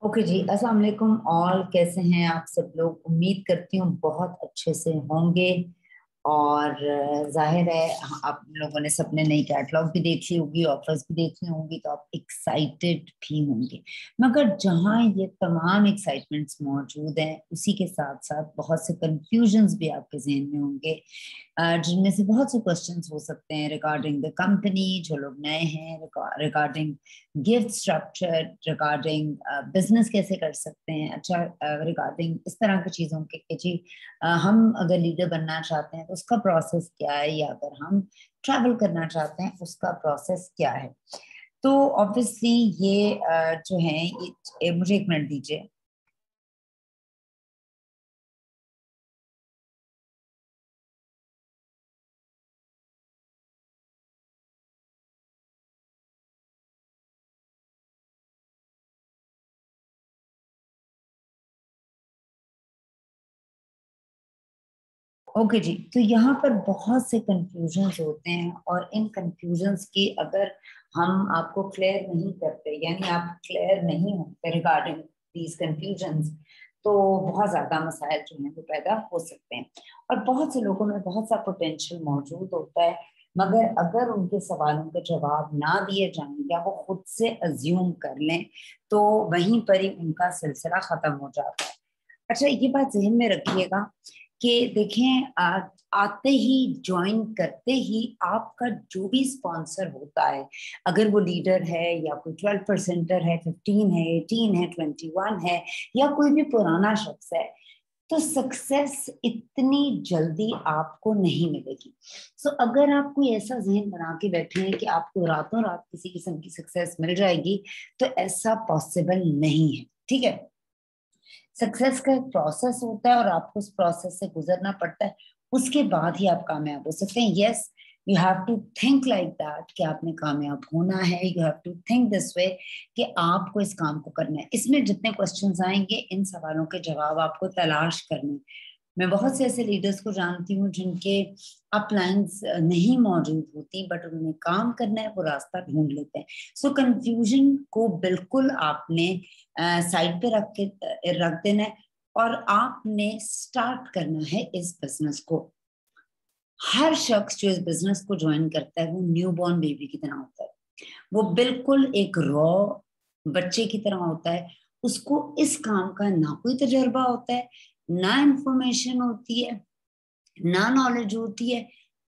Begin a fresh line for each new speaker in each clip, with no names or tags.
Okay जी, अस्सलाम वालेकुम। All कैसे हैं आप सब लोग? उम्मीद करती हूँ बहुत अच्छे से होंगे। और जाहिर है आप लोगों ने सबने नई कैटलॉग भी देख ली होगी, ऑफर्स भी देख ली होंगी, तो आप एक्साइटेड भी होंगे। मगर जहाँ ये तमाम एक्साइटमेंट्स मौजूद हैं, उसी के साथ साथ बहुत से कंफ्यूजन्स भी आपके जहन में होंगे, जिनमें से बहुत से क्वेश्चंस हो सकते हैं रिगार्डिंग द कंपनी, जो लोग नए हैं, regarding gift structure, regarding business कैसे कर सकते हैं, अच्छा रिगार्डिंग इस तरह की चीज़ों के कि जी हम अगर लीडर बनना चाहते हैं तो उसका प्रोसेस क्या है, या अगर हम ट्रैवल करना चाहते हैं उसका प्रोसेस क्या है। तो ऑब्वियसली ये जो है मुझे एक मिनट दीजिए। ओके जी, तो यहाँ पर बहुत से कंफ्यूजन्स होते हैं, और इन कंफ्यूजन्स की अगर हम आपको क्लियर नहीं करते, यानी आप क्लियर नहीं होते रिगार्डिंग दीज कंफ्यूजन्स, तो बहुत ज्यादा मसाइल जो हैं वो पैदा हो सकते हैं। और बहुत से लोगों में बहुत सा पोटेंशियल मौजूद होता है, मगर अगर उनके सवालों के जवाब ना दिए जाएं या वो खुद से अज्यूम कर लें, तो वहीं पर ही उनका सिलसिला खत्म हो जाता है। अच्छा, ये बात जहन में रखिएगा कि देखें, आते ही ज्वाइन करते ही आपका जो भी स्पॉन्सर होता है, अगर वो लीडर है या कोई 12% है, 15 है, 18 है, 21 है, या कोई भी पुराना शख्स है, तो सक्सेस इतनी जल्दी आपको नहीं मिलेगी। सो अगर आप कोई ऐसा जहन बना के बैठे हैं कि आपको रातों रात किसी किस्म की सक्सेस मिल जाएगी, तो ऐसा पॉसिबल नहीं है। ठीक है, सक्सेस का एक प्रोसेस होता है और आपको उस प्रोसेस से गुजरना पड़ता है, उसके बाद ही आप कामयाब हो सकते हैं। Yes, you have to think like that कि आपने कामयाब होना है। You have to think this way कि आपको इस काम को करना है। इसमें जितने क्वेश्चंस आएंगे, इन सवालों के जवाब आपको तलाश करने हैं। मैं बहुत से ऐसे लीडर्स को जानती हूँ जिनके अपलाइंस नहीं मौजूद होती, बट उन्हें काम करना है, वो रास्ता ढूंढ लेते हैं। सो कंफ्यूजन को बिल्कुल आपने साइड पे रख देना है, और आपने स्टार्ट करना है इस बिजनेस को। हर शख्स जो इस बिजनेस को ज्वाइन करता है वो न्यूबॉर्न बेबी की तरह होता है। वो बिल्कुल एक रॉ बच्चे की तरह होता है। उसको इस काम का ना कोई तजर्बा होता है, ना इंफॉर्मेशन होती है, ना नॉलेज होती है।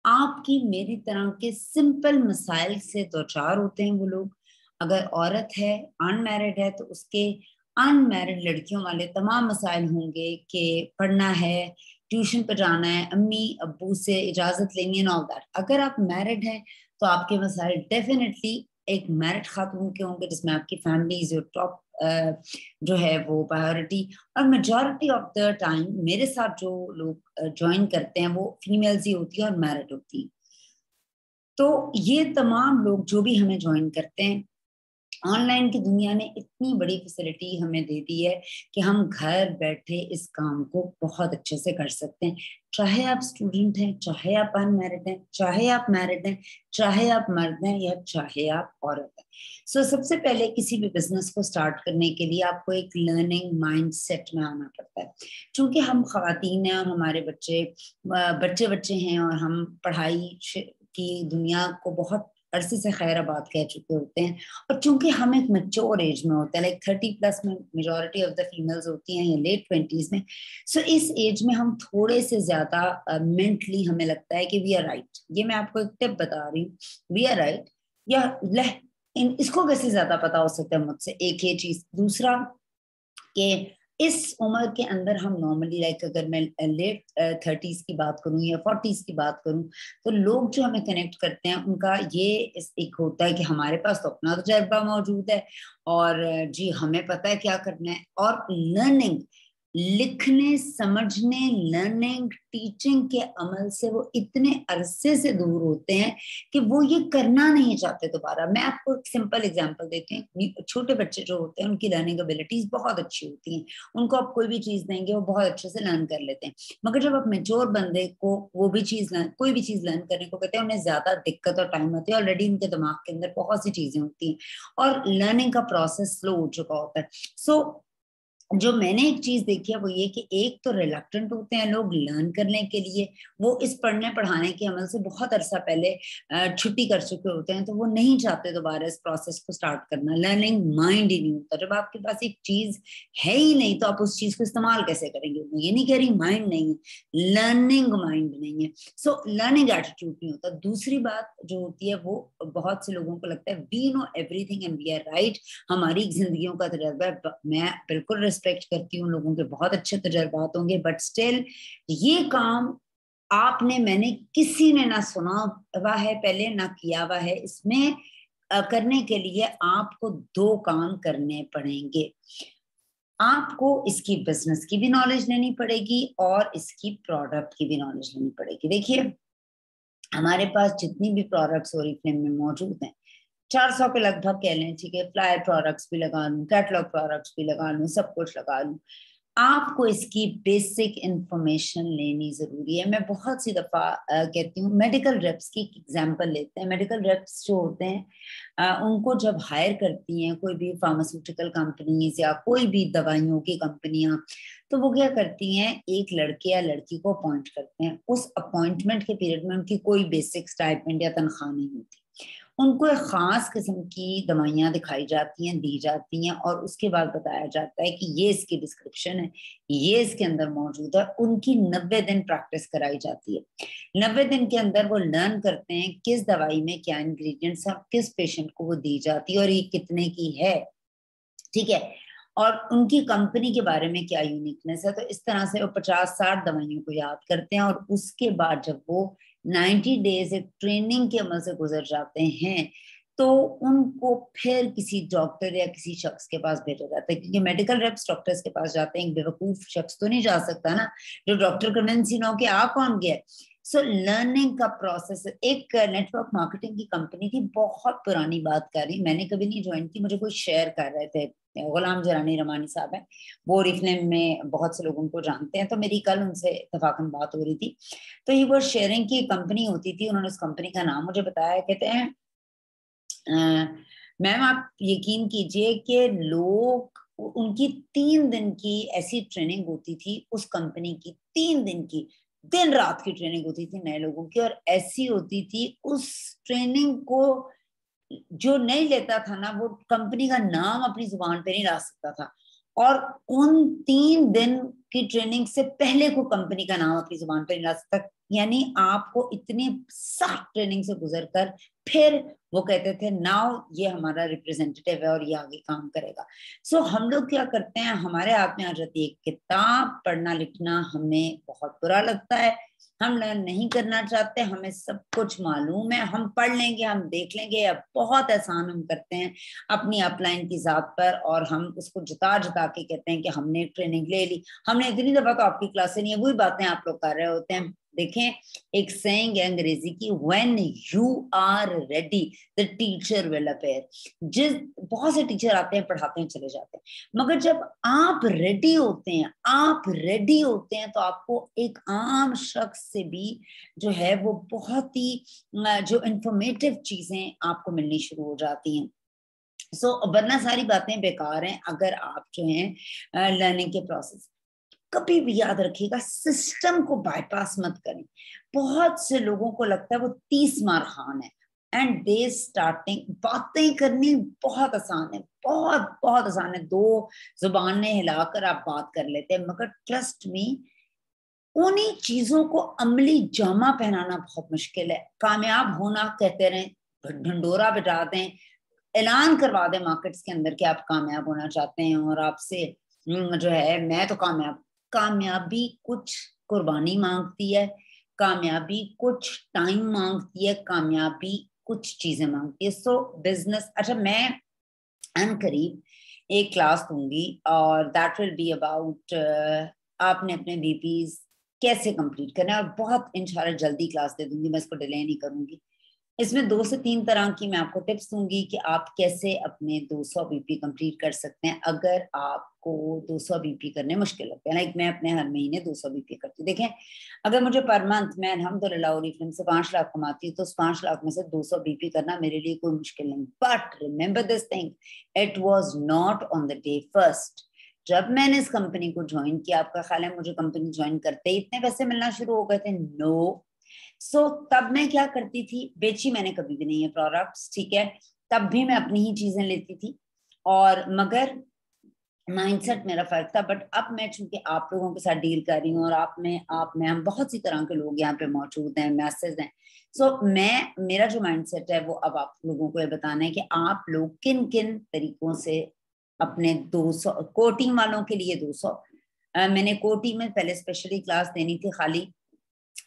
आपकी मेरी तरह के सिंपल मसाइल से दो चार होते हैं वो लोग। अगर औरत है, अनमैरिड है, तो उसके अनमैरिड लड़कियों वाले तमाम मसाइल होंगे कि पढ़ना है, ट्यूशन पर जाना है, अम्मी अब्बू से इजाजत लेनी है, ऑल दैट। अगर आप मैरिड हैं तो आपके मसाइल डेफिनेटली एक मैरिड खातून के होंगे, जिसमें आपकी फैमिली इज योर टॉप जो है वो प्रायोरिटी। और मेजॉरिटी ऑफ द टाइम मेरे साथ जो लोग ज्वाइन करते हैं वो फीमेल्स ही होती है और मैरिड होती है। तो ये तमाम लोग जो भी हमें ज्वाइन करते हैं, ऑनलाइन की दुनिया ने इतनी बड़ी फैसिलिटी हमें दे दी है कि हम घर बैठे इस काम को बहुत अच्छे से कर सकते हैं। चाहे आप स्टूडेंट हैं, चाहे आप अनमैरिड हैं, चाहे आप मैरिड हैं, चाहे आप मर्द हैं, या चाहे आप औरत हैं। सो सबसे पहले किसी भी बिजनेस को स्टार्ट करने के लिए आपको एक लर्निंग माइंड सेट में आना पड़ता है। क्योंकि हम खवातीन हैं और हमारे बच्चे बच्चे बच्चे हैं, और हम की दुनिया को बहुत अरसे से खैराबाद कह चुके होते हैं। और चूंकि हम एक मेच्योर एज में होते हैं, लाइक 30+ में मेजोरिटी ऑफ द फीमेल्स होती हैं, या लेट 20s में। सो इस एज में हम थोड़े से ज्यादा मेंटली हमें लगता है कि वी आर राइट। ये मैं आपको एक टिप बता रही हूँ, वी आर राइट, या लह इन इसको कैसे ज्यादा पता हो सकता है मुझसे। एक ये चीज, दूसरा कि इस उम्र के अंदर हम नॉर्मली, लाइक अगर मैं लेट 30s की बात करूं या 40s की बात करूं, तो लोग जो हमें कनेक्ट करते हैं उनका ये एक होता है कि हमारे पास तो अपना तजर्बा मौजूद है, और जी हमें पता है क्या करना है। और लर्निंग, लिखने समझने, लर्निंग टीचिंग के अमल से वो इतने अरसे से दूर होते हैं कि वो ये करना नहीं चाहते दोबारा। मैं आपको एक सिंपल एग्जांपल देती हूँ। छोटे बच्चे जो होते हैं उनकी लर्निंग एबिलिटीज बहुत अच्छी होती हैं, उनको आप कोई भी चीज देंगे वो बहुत अच्छे से लर्न कर लेते हैं। मगर जब आप मेच्योर बंदे को वो भी चीज कोई भी चीज लर्न करने को कहते हैं, उन्हें ज्यादा दिक्कत और टाइम होती है। ऑलरेडी उनके दिमाग के अंदर बहुत सी चीजें होती हैं और लर्निंग का प्रोसेस स्लो हो चुका होता है। सो जो मैंने एक चीज देखी है वो ये कि एक तो रिलक्टेंट होते हैं लोग लर्न करने के लिए, वो इस पढ़ने पढ़ाने के अमल से बहुत अरसा पहले छुट्टी कर चुके होते हैं, तो वो नहीं चाहते दोबारा इस प्रोसेस को स्टार्ट करना। लर्निंग माइंड ही नहीं होता। जब आपके पास एक चीज है ही नहीं तो आप उस चीज को इस्तेमाल कैसे करेंगे? मैं ये नहीं कह रही माइंड नहीं है, लर्निंग माइंड नहीं है, सो लर्निंग एटीट्यूड नहीं होता। दूसरी बात जो होती है वो बहुत से लोगों को लगता है we know everything and we are right, हमारी जिंदगियों का तजर्बा है। मैं बिल्कुल रिस्पेक्ट करती हूँ, लोगों के बहुत अच्छे तजर्बात होंगे, बट स्टिल ये काम आपने मैंने किसी ने ना सुना हुआ है पहले ना किया हुआ है। इसमें करने के लिए आपको दो काम करने पड़ेंगे। आपको इसकी बिजनेस की भी नॉलेज लेनी पड़ेगी और इसकी प्रोडक्ट की भी नॉलेज लेनी पड़ेगी। देखिए हमारे पास जितनी भी प्रोडक्ट्स ओरिफ्लेम में मौजूद हैं 400 के लगभग कह लें, ठीक है, फ्लायर प्रोडक्ट्स भी लगा लूं, कैटलॉग प्रोडक्ट्स भी लगा लूं, सब कुछ लगा लूं, आपको इसकी बेसिक इंफॉर्मेशन लेनी जरूरी है। मैं बहुत सी दफा कहती हूँ, मेडिकल रेप्स की एग्जांपल लेते हैं। मेडिकल रेप्स जो होते हैं उनको जब हायर करती हैं कोई भी फार्मास्यूटिकल कंपनीज या कोई भी दवाइयों की कंपनियां, तो वो क्या करती हैं, एक लड़के या लड़की को अपॉइंट करते हैं। उस अपॉइंटमेंट के पीरियड में उनकी कोई बेसिक स्टाइपेंड या तनख्वाह नहीं होती, उनको एक खास किस्म की दवाइयां दिखाई जाती हैं, दी जाती हैं, और उसके बाद बताया जाता है कि ये इसकी डिस्क्रिप्शन है, ये इसके अंदर मौजूद है। उनकी 90 दिन प्रैक्टिस कराई जाती है। 90 दिन के अंदर वो लर्न करते हैं किस दवाई में क्या इंग्रेडिएंट्स हैं, किस पेशेंट को वो दी जाती है और ये कितने की है, ठीक है, और उनकी कंपनी के बारे में क्या यूनिकनेस है। तो इस तरह से वो 50-60 दवाइयों को याद करते हैं, और उसके बाद जब वो 90 डेज एक ट्रेनिंग के अमल से गुजर जाते हैं तो उनको फिर किसी डॉक्टर या किसी शख्स के पास भेजा जाता है, क्योंकि मेडिकल रेप्स डॉक्टर्स के पास जाते हैं, एक बेवकूफ शख्स तो नहीं जा सकता ना जो डॉक्टर कन्विंस ही ना हो कि आ कौन गया। सो लर्निंग का प्रोसेस। एक नेटवर्क मार्केटिंग की कंपनी थी, बहुत पुरानी बात कर रही, मैंने कभी नहीं ज्वाइन की, मुझे कोई शेयर कर रहे थे, गुलाम जरानी रमानी साहब हैं, वो ओरिफ्लेम में बहुत से लोग उनको जानते हैं, तो मेरी कल उनसे इत्तेफाकन बात हो रही थी। तो ये वो शेयरिंग की कंपनी होती थी, उन्होंने उस कंपनी का नाम मुझे बताया, कहते हैं मैम आप यकीन कीजिए कि लोग, उनकी 3 दिन की ऐसी ट्रेनिंग होती थी उस कंपनी की, 3 दिन की दिन रात की ट्रेनिंग होती थी नए लोगों की, और ऐसी होती थी उस ट्रेनिंग को जो नहीं लेता था ना वो कंपनी का नाम अपनी जुबान पे नहीं ला सकता था। और उन 3 दिन की ट्रेनिंग से पहले को कंपनी का नाम अपनी जुबान पे नहीं ला सकता। यानी आपको इतनी सख्त ट्रेनिंग से गुजर कर फिर वो कहते थे नाउ ये हमारा रिप्रेजेंटेटिव है और ये आगे काम करेगा। सो हम लोग क्या करते हैं, हमारे हाथ में आ जाती है किताब, पढ़ना लिखना हमें बहुत बुरा लगता है, हम लर्न नहीं करना चाहते, हमें सब कुछ मालूम है, हम पढ़ लेंगे, हम देख लेंगे, अब बहुत आसान हम करते हैं अपनी अपलाइन की जात पर, और हम उसको जता जता के कहते हैं कि हमने ट्रेनिंग ले ली, हमने इतनी दफा तो आपकी क्लासें नहीं है, वही बातें आप लोग कर रहे होते हैं। देखें, एक सेइंग है अंग्रेजी की, when you are ready the teacher will appear. जिस बहुत से टीचर आते हैं पढ़ाते हैं चले जाते हैं, मगर जब आप रेडी होते हैं, आप रेडी होते हैं तो आपको एक आम शख्स से भी जो है वो बहुत ही जो इंफॉर्मेटिव चीजें आपको मिलनी शुरू हो जाती हैं। वरना सारी बातें बेकार हैं अगर आप जो हैं लर्निंग के प्रोसेस। कभी भी याद रखिएगा, सिस्टम को बाईपास मत करें। बहुत से लोगों को लगता है वो 30 मार खान है, एंड दे स्टार्टिंग बातें करनी बहुत आसान है, बहुत बहुत आसान है, दो जुबानें हिलाकर आप बात कर लेते हैं, मगर ट्रस्ट मी उन्हीं चीजों को अमली जामा पहनाना बहुत मुश्किल है। कामयाब होना कहते रहे, ढंडोरा बजा दें, ऐलान करवा दें मार्केट्स के अंदर कि आप कामयाब होना चाहते हैं, और आपसे जो है मैं तो कामयाब। कामयाबी कुछ कुर्बानी मांगती है, कामयाबी कुछ टाइम मांगती है, कामयाबी कुछ चीजें मांगती है। सो बिजनेस, अच्छा मैं अन करीब एक क्लास दूंगी और दैट विल बी अबाउट आपने अपने बीपीज कैसे कंप्लीट करना है, और बहुत इंशाल्लाह जल्दी क्लास दे दूंगी, मैं इसको डिले नहीं करूंगी। इसमें 2 से 3 तरह की मैं आपको टिप्स दूंगी कि आप कैसे अपने 200 बीपी कंप्लीट कर सकते हैं अगर आपको 200 बीपी करने मुश्किल लगते हैं। लाइक मैं अपने हर महीने 200 बीपी करती हूँ। देखें, अगर मुझे पर मंथ मैं अल्हम्दुलिल्लाह ओरिफ्लेम से 5 लाख कमाती हूँ, तो उस 5 लाख में से 200 बीपी करना मेरे लिए कोई मुश्किल नहीं। But remember this thing, it was not on the day first. जब मैंने इस कंपनी को ज्वाइन किया, आपका ख्याल है मुझे कंपनी ज्वाइन करते ही इतने पैसे मिलना शुरू हो गए थे? नो। सो तब मैं क्या करती थी, बेची मैंने कभी भी नहीं है प्रोडक्ट्स, ठीक है, तब भी मैं अपनी ही चीजें लेती थी, और मगर माइंडसेट मेरा फर्क था। बट अब मैं चूंकि आप लोगों के साथ डील कर रही हूँ, और आप में हम बहुत सी तरह के लोग यहाँ पे मौजूद हैं, मैसेज हैं, सो मैं मेरा जो माइंडसेट है वो अब आप लोगों को ये बताना है कि आप लोग किन किन तरीकों से अपने 200 कोटिंग वालों के लिए 200, मैंने कोटिंग में पहले स्पेशली क्लास देनी थी खाली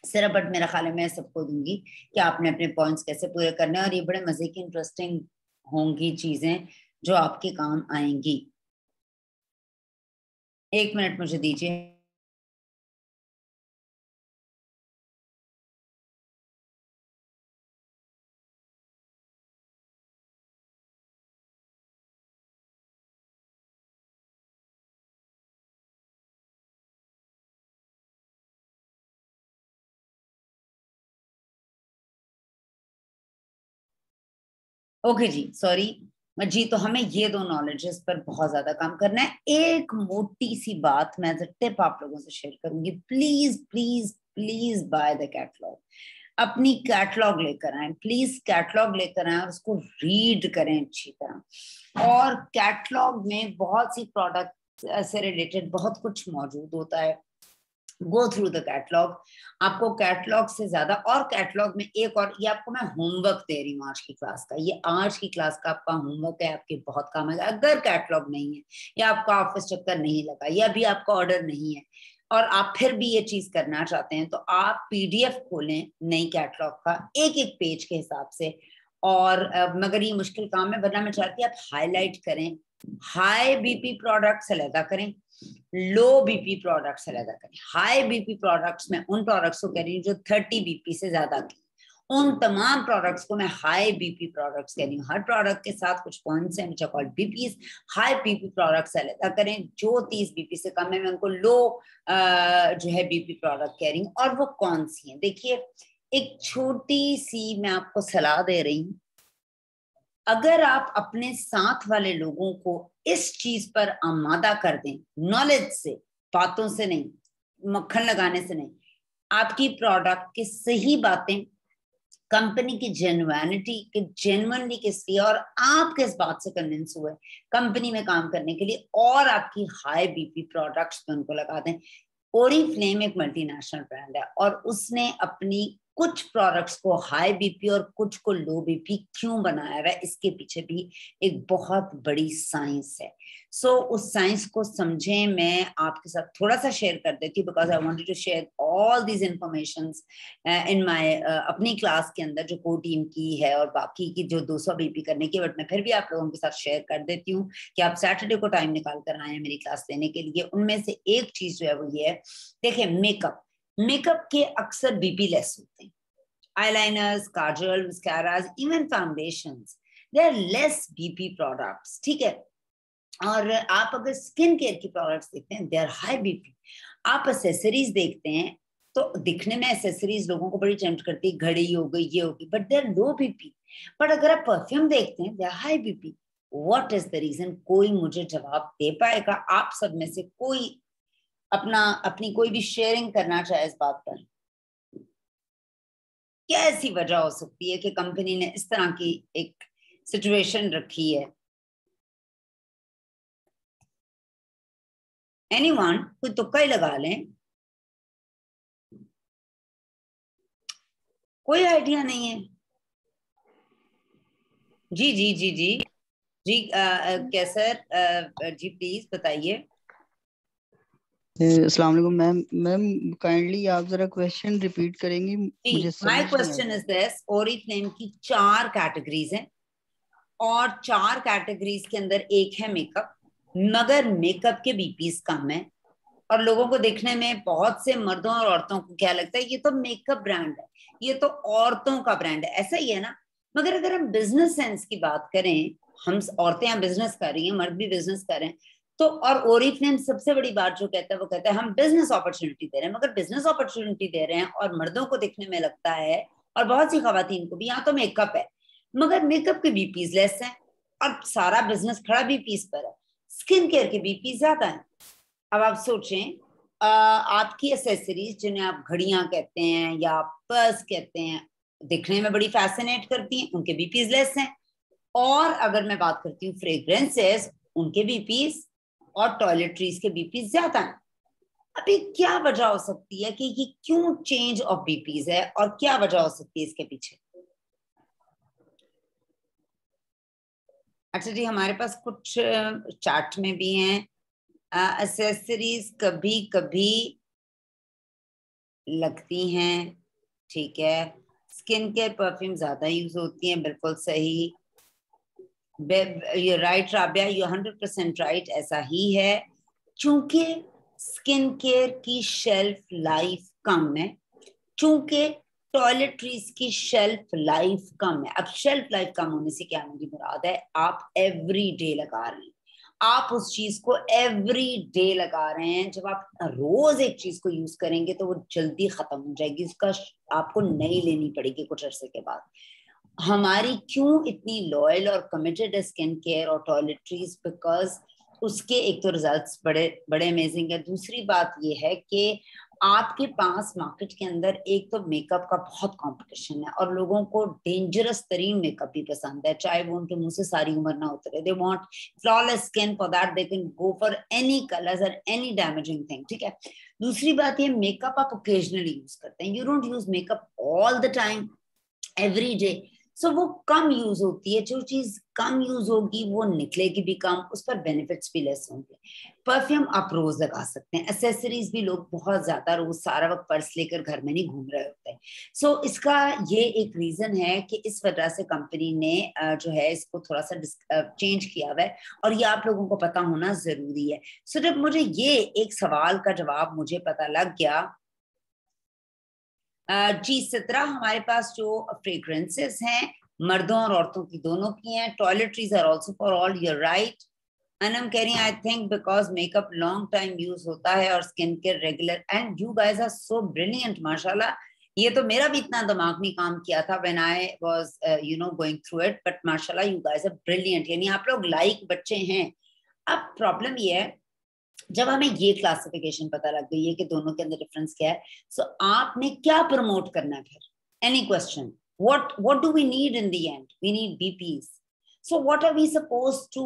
सिर्फ, बट मेरा ख्याल है मैं सबको दूंगी कि आपने अपने पॉइंट्स कैसे पूरे करने हैं, और ये बड़े मजे की इंटरेस्टिंग होंगी चीजें जो आपके काम आएंगी। 1 मिनट मुझे दीजिए। ओके जी, सॉरी जी। तो हमें ये दो नॉलेजेस पर बहुत ज्यादा काम करना है। एक मोटी सी बात मैं एज अ टिप आप लोगों से शेयर करूंगी, please please please by the catalogue. अपनी कैटलॉग लेकर आए, प्लीज कैटलॉग लेकर आए और उसको रीड करें अच्छी तरह। और कैटलॉग में बहुत सी प्रोडक्ट से रिलेटेड बहुत कुछ मौजूद होता है। Go through the catalogue. आपको कैटलॉग से ज्यादा, और कैटलॉग में एक और, ये आपको मैं होमवर्क दे रही हूँ आज की क्लास का, ये आज की क्लास का आपका होमवर्क है, आपके बहुत काम है। अगर कैटलॉग नहीं है, या आपका ऑफिस चक्कर नहीं लगा, या अभी आपका ऑर्डर नहीं है, और आप फिर भी ये चीज करना चाहते हैं, तो आप पीडीएफ खोलें नई कैटलॉग का, एक एक पेज के हिसाब से। और मगर ये मुश्किल काम है, वरना मैं चाहती हूँ आप हाईलाइट करें, हाई बीपी प्रोडक्ट्स अलहदा करें, लो बीपी प्रोडक्ट्स अलग करें। हाई बीपी प्रोडक्ट्स में उन प्रोडक्ट्स को कह रही हूँ जो 30 बीपी से ज्यादा की, उन तमाम प्रोडक्ट्स को मैं हाई बीपी प्रोडक्ट्स कह रही हूँ। हर प्रोडक्ट के साथ कुछ पॉइंट्स हैं which are called BPs. High BP products अलग करें, जो 30 बीपी से कम है मैं उनको लो जो है बीपी प्रोडक्ट कह रही हूँ। और वो कौन सी है, देखिए एक छोटी सी मैं आपको सलाह दे रही हूँ। अगर आप अपने साथ वाले लोगों को इस चीज पर आमादा कर दें, नॉलेज से, बातों से नहीं, मक्खन लगाने से नहीं, आपकी प्रोडक्ट की सही बातें, कंपनी की जेन्युइनिटी के जेन्युइनली किस लिए, और आप किस बात से कन्विंस हुए कंपनी में काम करने के लिए, और आपकी हाई बीपी प्रोडक्ट्स पे उनको लगा दें। ओरिफ्लेम एक मल्टीनेशनल ब्रांड है, और उसने अपनी कुछ प्रोडक्ट्स को हाई बीपी और कुछ को लो बीपी क्यों बनाया हुआ है, इसके पीछे भी एक बहुत बड़ी साइंस है। उस साइंस को समझें। मैं आपके साथ थोड़ा सा शेयर कर देती हूँ, because I wanted to share all these information in my अपनी क्लास के अंदर, जो को टीम की है और बाकी की जो 200 बीपी करने की, बट मैं फिर भी आप लोगों के साथ शेयर कर देती हूँ कि आप सैटरडे को टाइम निकाल कर आए हैं मेरी क्लास लेने के लिए। उनमें से एक चीज जो है वो ये है, देखिए मेकअप, मेकअप के अक्सर बीपी लेस होते हैं। Eyeliners, kajal, mascaras, even foundations, they are less BP products, ठीक है। और आप अगर स्किन केयर की प्रोडक्ट्स देखते हैं, दे आर हाई बीपी। आप एसेसरीज देखते हैं तो दिखने में एसेसरीज लोगों को बड़ी टेम्प्ट करती है, घड़ी हो गई, ये होगी, but they are low BP. But अगर आप परफ्यूम देखते हैं, they are high BP. What is the reason? कोई मुझे जवाब दे पाएगा? आप सब में से कोई अपनी कोई भी शेयरिंग करना चाहे इस बात पर? क्या ऐसी वजह हो सकती है कि कंपनी ने इस तरह की एक सिचुएशन रखी है? एनीवन? कोई तुक्का ही लगा लें। कोई आइडिया नहीं है? जी जी जी जी जी। कैसर जी प्लीज बताइए।
अस्सलाम वालेकुम मैम। मैम काइंडली आप जरा क्वेश्चन रिपीट करेंगी,
जी,
मुझे
माय
समझ नहीं
क्वेश्चन
आया।
इज दिस, ओरिफ्लेम की 4 कैटेगरीज हैं, और 4 कैटेगरीज के अंदर एक है मेकअप, मगर मेकअप के बीपीस कम है। और लोगों को देखने में, बहुत से मर्दों और औरतों को क्या लगता है, ये तो मेकअप ब्रांड है, ये तो औरतों का ब्रांड है, ऐसा ही है ना। मगर अगर हम बिजनेस सेंस की बात करें, हम औरतें यहाँ बिजनेस कर रही हैं, मर्द भी बिजनेस कर रहे हैं, तो और ओरिफ्लेम सबसे बड़ी बात जो कहता है वो कहता है हम बिजनेस अपॉर्चुनिटी दे रहे हैं। मगर बिजनेस अपॉर्चुनिटी दे रहे हैं और मर्दों को देखने में लगता है, और बहुत सी खवातीन को भी, यहाँ तो मेकअप है, मगर मेकअप के बीपीस लेस हैं, और सारा बिजनेस खड़ा बीपीस पर है। स्किन केयर के बीपी ज्यादा हैं। अब आप सोचें, आपकी एसेसरीज जिन्हें आप घड़ियां कहते हैं या पर्स कहते हैं, दिखने में बड़ी फैसिनेट करती हैं, उनके बीपीज लेस हैं। और अगर मैं बात करती हूँ फ्रेग्रेंसेस, उनके बीपीज और टॉयलेटरीज के बीपीज ज्यादा हैं। अभी क्या वजह हो सकती है कि ये क्यों चेंज ऑफ बीपीज है और क्या वजह हो सकती है इसके पीछे? अच्छा जी, हमारे पास कुछ चार्ट में भी हैं। एक्सेसरीज कभी कभी लगती हैं, ठीक है। स्किन केयर परफ्यूम ज्यादा यूज होती हैं, बिल्कुल सही। You right Rabia, you 100% right, ऐसा ही है। चूंकि स्किन केयर की शेल्फ लाइफ कम है, चूंकि टॉयलेटरीज की शेल्फ लाइफ कम है। अब शेल्फ लाइफ कम होने से क्या मेरी मुराद है, आप एवरी डे लगा रहे हैं, आप उस चीज को एवरी डे लगा रहे हैं। जब आप रोज एक चीज को यूज करेंगे तो वो जल्दी खत्म हो जाएगी, उसका आपको नई लेनी पड़ेगी कुछ अरसे के बाद। हमारी क्यों इतनी लॉयल और कमिटेड है स्किन केयर और टॉयलेटरीज? बिकॉज उसके एक तो रिजल्ट्स बड़े बड़े अमेजिंग है। दूसरी बात ये है कि आपके पास मार्केट के अंदर एक तो मेकअप का बहुत कंपटीशन है और लोगों को डेंजरस तरीन मेकअप भी पसंद है, चाहे वो उनके मुंह से सारी उम्र ना उतरे। They want flawless skin, for that they can go for any colours और एनी डैमेजिंग थिंग, ठीक है। दूसरी बात ये, मेकअप आप ओकेजनली यूज करते हैं, you don't use makeup all the time, every day. So वो कम यूज होती है। जो चीज कम यूज होगी वो निकलेगी भी कम, उस पर बेनिफिट्स भी लेस होंगे। परफ्यूम आप रोज लगा सकते हैं, एसेसरीज भी लोग बहुत ज्यादा रोज सारा वक्त पर्स लेकर घर में नहीं घूम रहे होते हैं। सो इसका ये एक रीजन है कि इस वजह से कंपनी ने जो है इसको थोड़ा सा चेंज किया हुआ है, और ये आप लोगों को पता होना जरूरी है। सो जब मुझे ये एक सवाल का जवाब मुझे पता लग गया, जी सित्रा, हमारे पास जो फ्रेग्रेंसेस हैं मर्दों और औरतों की दोनों की हैं। Toiletries are also for all, you right. Anam कह रही हैं, I think because makeup long time use होता है और skin care regular. And you guys are so brilliant, माशाल्लाह। ये तो मेरा भी इतना दिमाग नहीं काम किया था when I was going through it, but माशाल्लाह यू गाइस आर ब्रिलियंट। यानी आप लोग लाइक बच्चे हैं। अब प्रॉब्लम ये है, जब हमें ये क्लासिफिकेशन पता लग गई है कि दोनों के अंदर डिफरेंस क्या है, सो आपने क्या प्रमोट करना है फिर? Any question? what do we need in the end? We need BPs. So what are we supposed to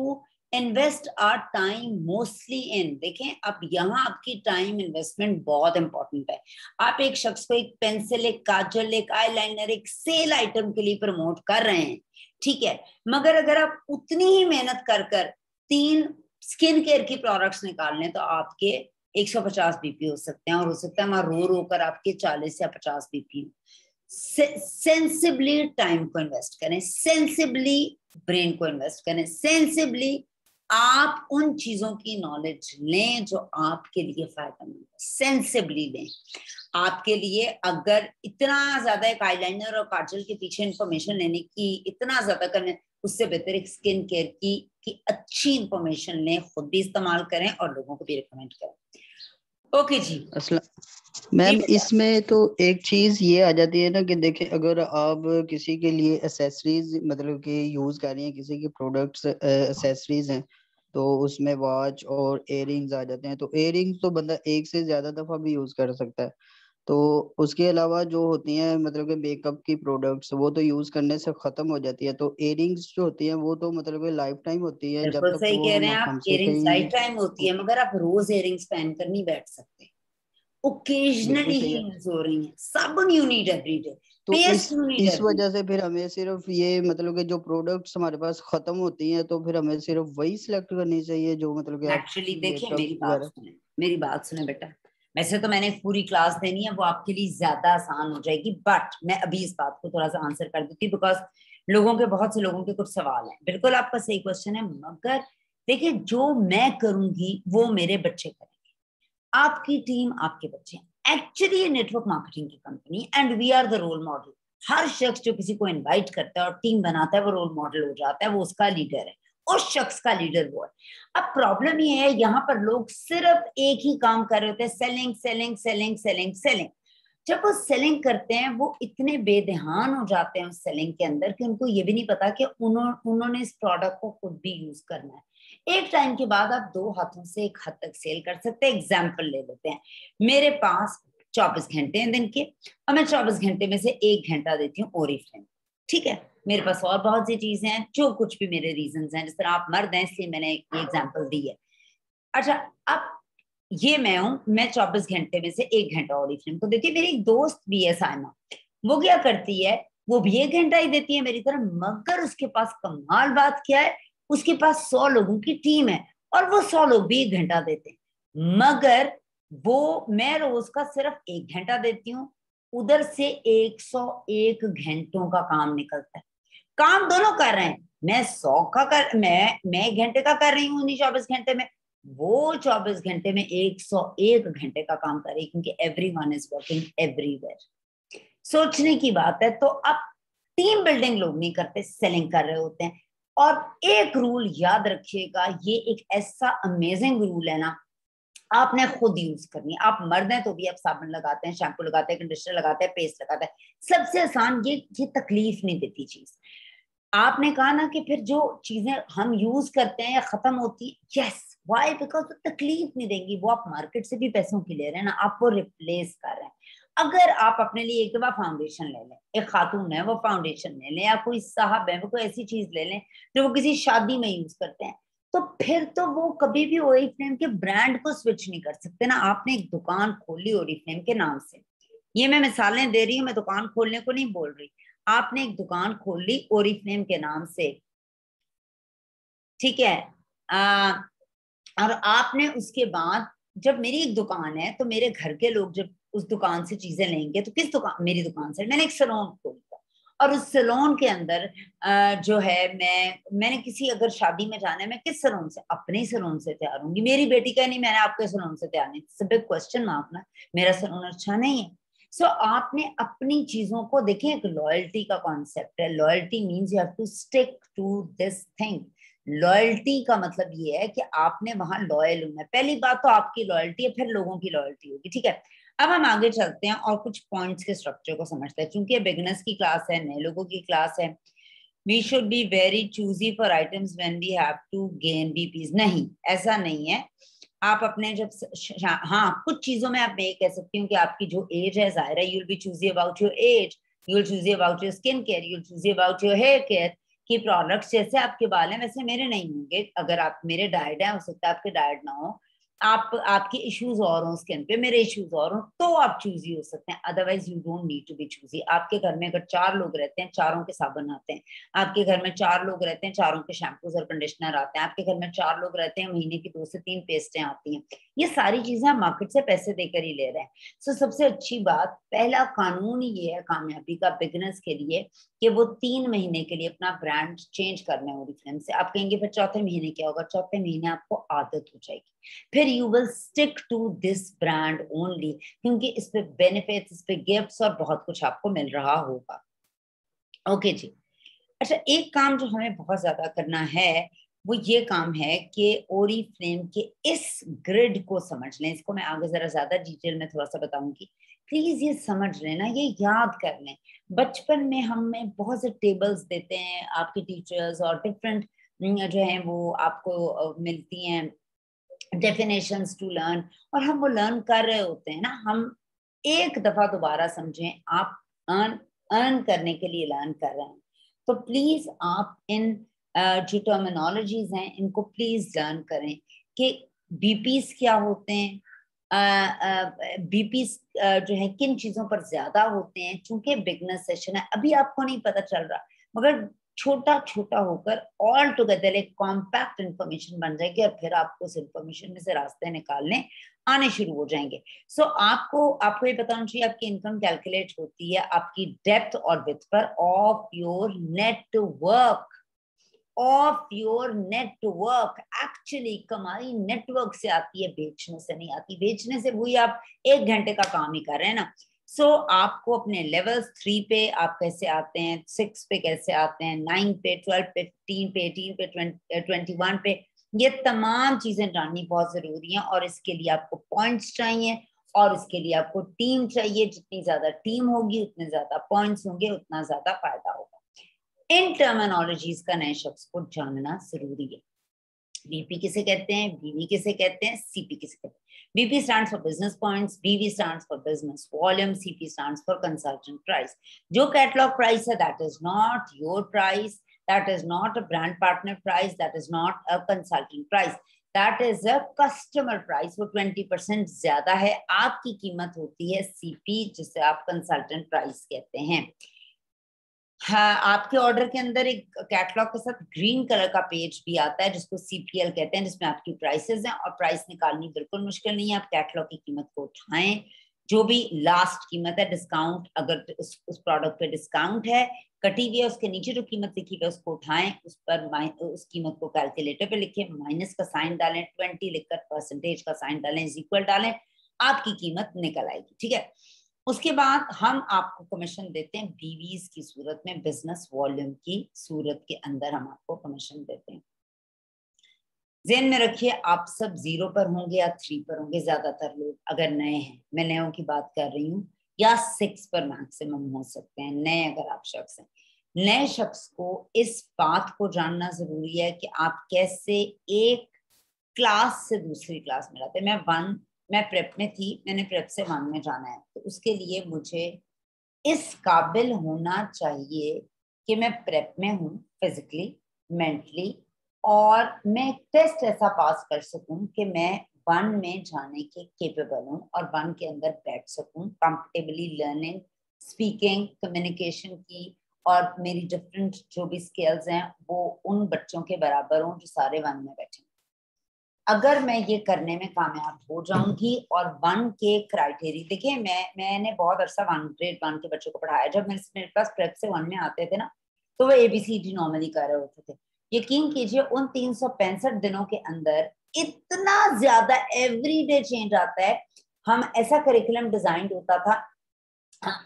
invest our time mostly in? देखें, अब यहाँ आपकी टाइम इन्वेस्टमेंट बहुत इंपॉर्टेंट है। आप एक शख्स को एक पेंसिल, एक काजल, एक आईलाइनर, एक सेल आइटम के लिए प्रमोट कर रहे हैं, ठीक है, मगर अगर आप उतनी ही मेहनत कर कर 3 स्किन केयर की प्रोडक्ट्स निकाल लें तो आपके 150 बीपी हो सकते हैं, और हो सकता है वहां रो रो कर आपके 40 या 50 बीपी। सेंसिबली टाइम को इन्वेस्ट करें, सेंसिबली ब्रेन को इन्वेस्ट करें, सेंसिबली आप उन चीजों की नॉलेज लें जो आपके लिए फायदेमंद है, सेंसिबली लें। आपके लिए अगर इतना ज्यादा एक आईलाइनर और काजल के पीछे इंफॉर्मेशन लेने की इतना ज्यादा करने, उससे बेहतर एक स्किन केयर की अच्छी इंफॉर्मेशन लें, खुद भी इस्तेमाल करें और लोगों को भी रिकमेंड करें। ओके जी।
मैम इसमें तो एक चीज ये आ जाती है ना कि देखें, अगर आप किसी के लिए एसेसरीज मतलब कि यूज कर रही हैं, किसी के प्रोडक्ट्स एसेसरीज हैं, तो उसमें वॉच और इयररिंग्स आ जाते हैं। तो इयररिंग्स तो बंदा एक से ज्यादा दफा भी यूज कर सकता है। तो उसके अलावा जो होती हैं मतलब कि मेकअप की प्रोडक्ट्स, वो तो यूज करने से खत्म हो जाती है। तो इयररिंग्स जो होती हैं वो तो मतलब कि लाइफ टाइम होती है, जब
बिल्कुल
तक
सही
वो
कह रहे
हम
हैं आप,
हमसे
इयरिंग्स
कहीं।
लाइफ टाइम होती है, मगर आप रोज इयरिंग्स पहन कर नहीं बैठ सकते,
बिल्कुल
ओकेजनली
सही
ही
है।
यूज हो रही है। साबुन यू नीड एवरी डे,
तो
पेस्ट यू नीड
इस
एवरी
वजह से फिर हमें सिर्फ ये मतलब कि जो प्रोडक्ट्स हमारे पास खत्म होती हैं, तो फिर हमें सिर्फ वही सिलेक्ट करनी चाहिए जो मतलब कि
डे।
आप
एक्चुअली देखिए,
मेकअप
मेरी बात
वगैरह।
सुने, मेरी बात सुने बेटा। वैसे तो मैंने पूरी क्लास देनी है, वो आपके लिए ज्यादा आसान हो जाएगी, बट मैं अभी इस बात को थोड़ा सा आंसर कर देती, बिकॉज बहुत से लोगों के कुछ सवाल हैं। बिल्कुल आपका सही क्वेश्चन है, मगर देखिए, जो मैं करूंगी वो मेरे बच्चे करेंगे, आपकी टीम आपके बच्चे। एक्चुअली ये नेटवर्क मार्केटिंग की company, and we are the role model. हर शख्स जो किसी को इनवाइट करता है और टीम बनाता है, वो रोल मॉडल हो जाता है, वो उसका लीडर है, उस शख्स का लीडर वो है। अब प्रॉब्लम ये है, यहाँ पर लोग सिर्फ एक ही काम कर रहे होते हैं, selling selling selling selling selling. जब वो सेलिंग करते हैं वो इतने बेध्यान हो जाते हैं उस सेलिंग के अंदर कि उनको ये भी नहीं पता कि उन्होंने इस प्रोडक्ट को खुद भी यूज करना है। एक टाइम के बाद आप 2 हाथों से एक हद तक सेल कर सकते हैं। एग्जाम्पल ले लेते हैं, मेरे पास 24 घंटे हैं दिन के, और मैं 24 घंटे में से 1 घंटा देती हूँ ओरिफ्लेम। ठीक है, मेरे पास और बहुत सी चीजें हैं, जो कुछ भी मेरे रीजंस हैं, जिस तरह आप मर्द हैं इसलिए मैंने ये एग्जाम्पल दी है। अच्छा, अब ये मैं हूं, मैं 24 घंटे में से 1 घंटा ओरिफ्लेम को देती है। मेरी एक दोस्त भी है साइमा, वो क्या करती है, वो भी 1 घंटा ही देती है मेरी तरह, मगर उसके पास कमाल बात क्या है, उसके पास 100 लोगों की टीम है और वो 100 लोग भी 1 घंटा देते हैं, मगर वो मैं रोज का सिर्फ 1 घंटा देती हूँ, उधर से 101 घंटों का काम निकलता है। काम दोनों कर रहे हैं, मैं 100 का कर मैं 1 घंटे का कर रही हूँ उन्हीं 24 घंटे में, वो 24 घंटे में 101 घंटे का काम कर रही है, क्योंकि एवरीवन इज वर्किंग एवरीवेयर। सोचने की बात है। तो अब टीम बिल्डिंग लोग नहीं करते, सेलिंग कर रहे होते हैं। और एक रूल याद रखिएगा, ये एक ऐसा अमेजिंग रूल है ना, आपने खुद यूज करनी है। आप मर्द हैं तो भी आप साबुन लगाते हैं, शैम्पू लगाते हैं, कंडीशनर लगाते हैं, पेस्ट लगाते हैं। सबसे आसान ये तकलीफ नहीं देती चीज। आपने कहा ना कि फिर जो चीजें हम यूज करते हैं या खत्म होती है, यस वाई, बिकॉज वो तकलीफ नहीं देंगी। वो आप मार्केट से भी पैसों की ले रहे हैं ना, आप वो रिप्लेस कर रहे हैं। अगर आप अपने लिए एक दफा फाउंडेशन ले लें, एक खातून है वो फाउंडेशन ले लें, या कोई साहब है वो कोई ऐसी चीज ले लें जो वो किसी शादी में यूज करते हैं, तो फिर तो वो कभी भी ओरिफ्लेम के ब्रांड को स्विच नहीं कर सकते ना। आपने एक दुकान खोली ओरिफ्लेम के नाम से, ये मैं मिसालें दे रही हूँ, मैं दुकान खोलने को नहीं बोल रही। आपने एक दुकान खोल ली ओरिफ्लेम के नाम से, ठीक है, और आपने उसके बाद, जब मेरी एक दुकान है तो मेरे घर के लोग जब उस दुकान से चीजें लेंगे तो किस दुकान, मेरी दुकान से, मैंने एक सैलून खोला और उस सैलून के अंदर जो है मैंने किसी अगर शादी में जाना है, मैं किस सैलून से, अपने ही सैलून से तैयार होंगी। मेरी बेटी का नहीं, मैंने आपके सैलून से तैयार नहीं, सब एक क्वेश्चन मार्क ना, मेरा सैलून अच्छा नहीं है। सो आपने अपनी चीजों को देखें, एक लॉयल्टी का कॉन्सेप्ट है। Loyalty means you have to stick to this thing. Loyalty का मतलब ये है कि आपने वहां लॉयल होना है। पहली बात तो आपकी लॉयल्टी है, फिर लोगों की लॉयल्टी होगी, ठीक है। अब हम आगे चलते हैं और कुछ पॉइंट्स के स्ट्रक्चर को समझते हैं। चूंकि बिगनर्स की क्लास है, नए लोगों की क्लास है, we should be very choosy for items when we have to gain BPs. नहीं, ऐसा नहीं है। आप अपने जब हाँ, कुछ चीजों में आप मैं ये कह सकती हूँ कि आपकी जो एज है, जाहिर है, you will be choosy about your age, you will choosy about your skin care, you will choosy about your hair care, कि प्रोडक्ट्स जैसे आपके बाल हैं वैसे मेरे नहीं होंगे। अगर आप मेरे डाइट है, हो सकता है आपके डाइट ना हो, आपके इश्यूज और हो स्किन पे, मेरे इश्यूज और हो, तो आप चूजी हो सकते हैं। Otherwise you don't need to be choosy. आपके घर में अगर 4 लोग रहते हैं, चारों के साबुन आते हैं। आपके घर में 4 लोग रहते हैं, चारों के शैम्पूज और कंडीशनर आते हैं। आपके घर में 4 लोग रहते हैं, महीने की 2 से 3 पेस्टें आती हैं। ये सारी चीजें आप मार्केट से पैसे देकर ही ले रहे हैं। सो सबसे अच्छी बात, पहला कानून ये है कामयाबी का बिगनर्स के लिए, कि वो 3 महीने के लिए अपना ब्रांड चेंज करना है ओरिफ्लेम से। आप कहेंगे फिर चौथे महीने क्या होगा? चौथे महीने आपको आदत हो जाएगी, फिर you will stick to this brand only, क्योंकि इस पे बेनिफिट्स, इस पे गिफ्ट्स और बहुत कुछ आपको मिल रहा होगा। ओके जी। अच्छा, एक काम जो हमें बहुत ज्यादा करना है वो ये काम है कि ओरिफ्लेम के इस ग्रिड को समझ लें। इसको मैं आगे जरा ज्यादा डिटेल में थोड़ा सा बताऊंगी, प्लीज ये समझ लेना, ये याद कर लें। बचपन में हमें बहुत से टेबल्स देते हैं आपके टीचर्स, और डिफरेंट जो है वो आपको मिलती हैं डेफिनेशंस टू लर्न, और हम वो लर्न कर रहे होते हैं ना। हम एक दफा दोबारा समझें, आप अर्न अर्न करने के लिए लर्न कर रहे हैं, तो प्लीज आप इन जो टर्मिनोलॉजीज हैं इनको प्लीज लर्न करें कि बीपीस क्या होते हैं, बीपीस जो है किन चीजों पर ज्यादा होते हैं। चूंकि बिगनर सेशन है, अभी आपको नहीं पता चल रहा, मगर छोटा छोटा होकर ऑल टुगेदर एक कॉम्पैक्ट इंफॉर्मेशन बन जाएगी, और फिर आपको उस इंफॉर्मेशन में से रास्ते निकालने आने शुरू हो जाएंगे। सो आपको ये पता होना चाहिए, आपकी इनकम कैलकुलेट होती है आपकी डेप्थ और विड्थ पर of your network. Of your network, actually कमाई नेटवर्क से आती है, बेचने से नहीं आती। बेचने से वही आप 1 घंटे का काम ही कर रहे हैं ना। सो आपको अपने लेवल्स 3 पे आप कैसे आते हैं, 6 पे कैसे आते हैं, 9 पे, 12 पे, 15 पे, 18 पे, 21 पे, ये तमाम चीजें जाननी बहुत जरूरी है। और इसके लिए आपको पॉइंट्स चाहिए, और इसके लिए आपको टीम चाहिए, जितनी ज्यादा टीम होगी उतने ज्यादा पॉइंट्स होंगे, उतना ज्यादा फायदा होगा। इन टर्मिनोलॉजीज का नए शख्स को जानना जरूरी है। बीपी किसे कहते हैं, बीवी किसे कहते हैं, सीपी किसे कहते हैं। BP stands for business points, BV stands for business volume, CP stands for consultant price. जो कैटलॉग प्राइस है that is not your price, that is not a brand partner price, that is not a consultant price, that is a customer price. वो 20% ज्यादा है, आपकी कीमत होती है CP, जिसे आप कंसल्टेंट प्राइस कहते हैं। हाँ, आपके ऑर्डर के अंदर एक कैटलॉग के साथ ग्रीन कलर का पेज भी आता है जिसको सीपीएल कहते हैं, जिसमें आपकी प्राइसेस हैं, और प्राइस निकालनी बिल्कुल मुश्किल नहीं है। आप कैटलॉग की कीमत को उठाएं, जो भी लास्ट कीमत है, डिस्काउंट अगर उस प्रोडक्ट पे डिस्काउंट है कटी हुई है, उसके नीचे जो कीमत लिखी है उसको उठाएं, उस पर उस कीमत को कैलकुलेटर पे लिखें, माइनस का साइन डालें, 20 लिखकर परसेंटेज का साइन डालें, इक्वल डालें, आपकी कीमत निकल आएगी। ठीक है, उसके बाद हम आपको कमीशन देते हैं बीवीज की सूरत में, बिजनेस वॉल्यूम की सूरत के अंदर हम आपको कमीशन देते हैं। ज़हन में रखिए, आप सब 0 पर होंगे या 3 पर होंगे, ज्यादातर लोग अगर नए हैं, मैं नयों की बात कर रही हूँ, या 6 पर मैक्सिमम हो सकते हैं नए अगर आप शख्स हैं। नए शख्स को इस बात को जानना जरूरी है कि आप कैसे एक क्लास से दूसरी क्लास में जाते हैं। मैं प्रेप में थी, मैंने प्रेप से 1 में जाना है, तो उसके लिए मुझे इस काबिल होना चाहिए कि मैं प्रेप में हूँ फिजिकली, मेंटली, और मैं टेस्ट ऐसा पास कर सकूं कि मैं 1 में जाने के केपेबल हूँ और 1 के अंदर बैठ सकूं कंफर्टेबली, लर्निंग, स्पीकिंग, कम्युनिकेशन की, और मेरी डिफरेंट जो भी स्किल्स हैं वो उन बच्चों के बराबर हों जो सारे 1 में बैठे। अगर मैं ये करने में कामयाब हो जाऊंगी, और 1 के क्राइटेरिया देखिए, मैंने बहुत अरसा ग्रेड 1 के बच्चों को पढ़ाया। जब मेरे पास प्रेप से 1 में आते थे ना, तो वो ABCD नॉर्मली कर रहे होते थे। यकीन कीजिए, उन 365 दिनों के अंदर इतना ज्यादा एवरीडे चेंज आता है। हम ऐसा करिकुलम डिजाइन होता था,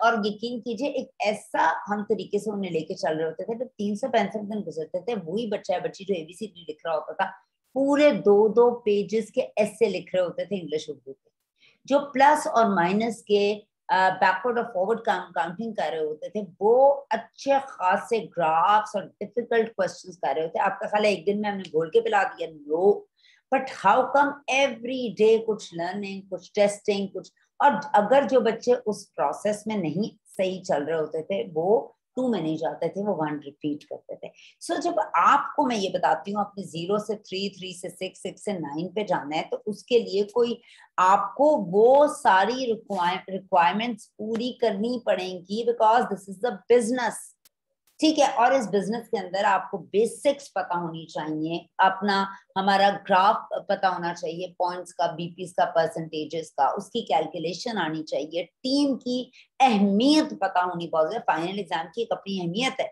और यकीन कीजिए एक ऐसा हम तरीके से उन्हें लेके चल रहे होते थे, जब 365 दिन गुजरते थे, वही बच्चा या बच्ची जो ABCD लिख रहा होता था, पूरे 2-2 पेजेस के ऐसे लिख रहे होते थे इंग्लिश उर्दू के, जो प्लस और माइनस के बैकवर्ड और फॉरवर्ड काउंटिंग कर रहे होते थे, वो अच्छे खासे ग्राफ्स और डिफिकल्ट क्वेश्चंस कर रहे होते। आपका ख्याल है एक दिन में हमने घोल के पिला दिया? No, but how come every day कुछ लर्निंग, कुछ टेस्टिंग, कुछ। और अगर जो बच्चे उस प्रोसेस में नहीं सही चल रहे होते थे, वो 2 में नहीं जाते थे, वो 1 रिपीट करते थे। सो जब आपको मैं ये बताती हूँ अपने 0 से 3, 3 से 6, 6 से 9 पे जाना है, तो उसके लिए कोई आपको वो सारी रिक्वायरमेंट्स पूरी करनी पड़ेंगी, because this is the business. ठीक है, और इस बिजनेस के अंदर आपको बेसिक्स पता होनी चाहिए, अपना हमारा ग्राफ पता होना चाहिए, पॉइंट्स का, बीपीस का, परसेंटेजेस का, उसकी कैलकुलेशन आनी चाहिए, टीम की अहमियत पता होनी बहुत ज्यादा। फाइनल एग्जाम की एक अपनी अहमियत है,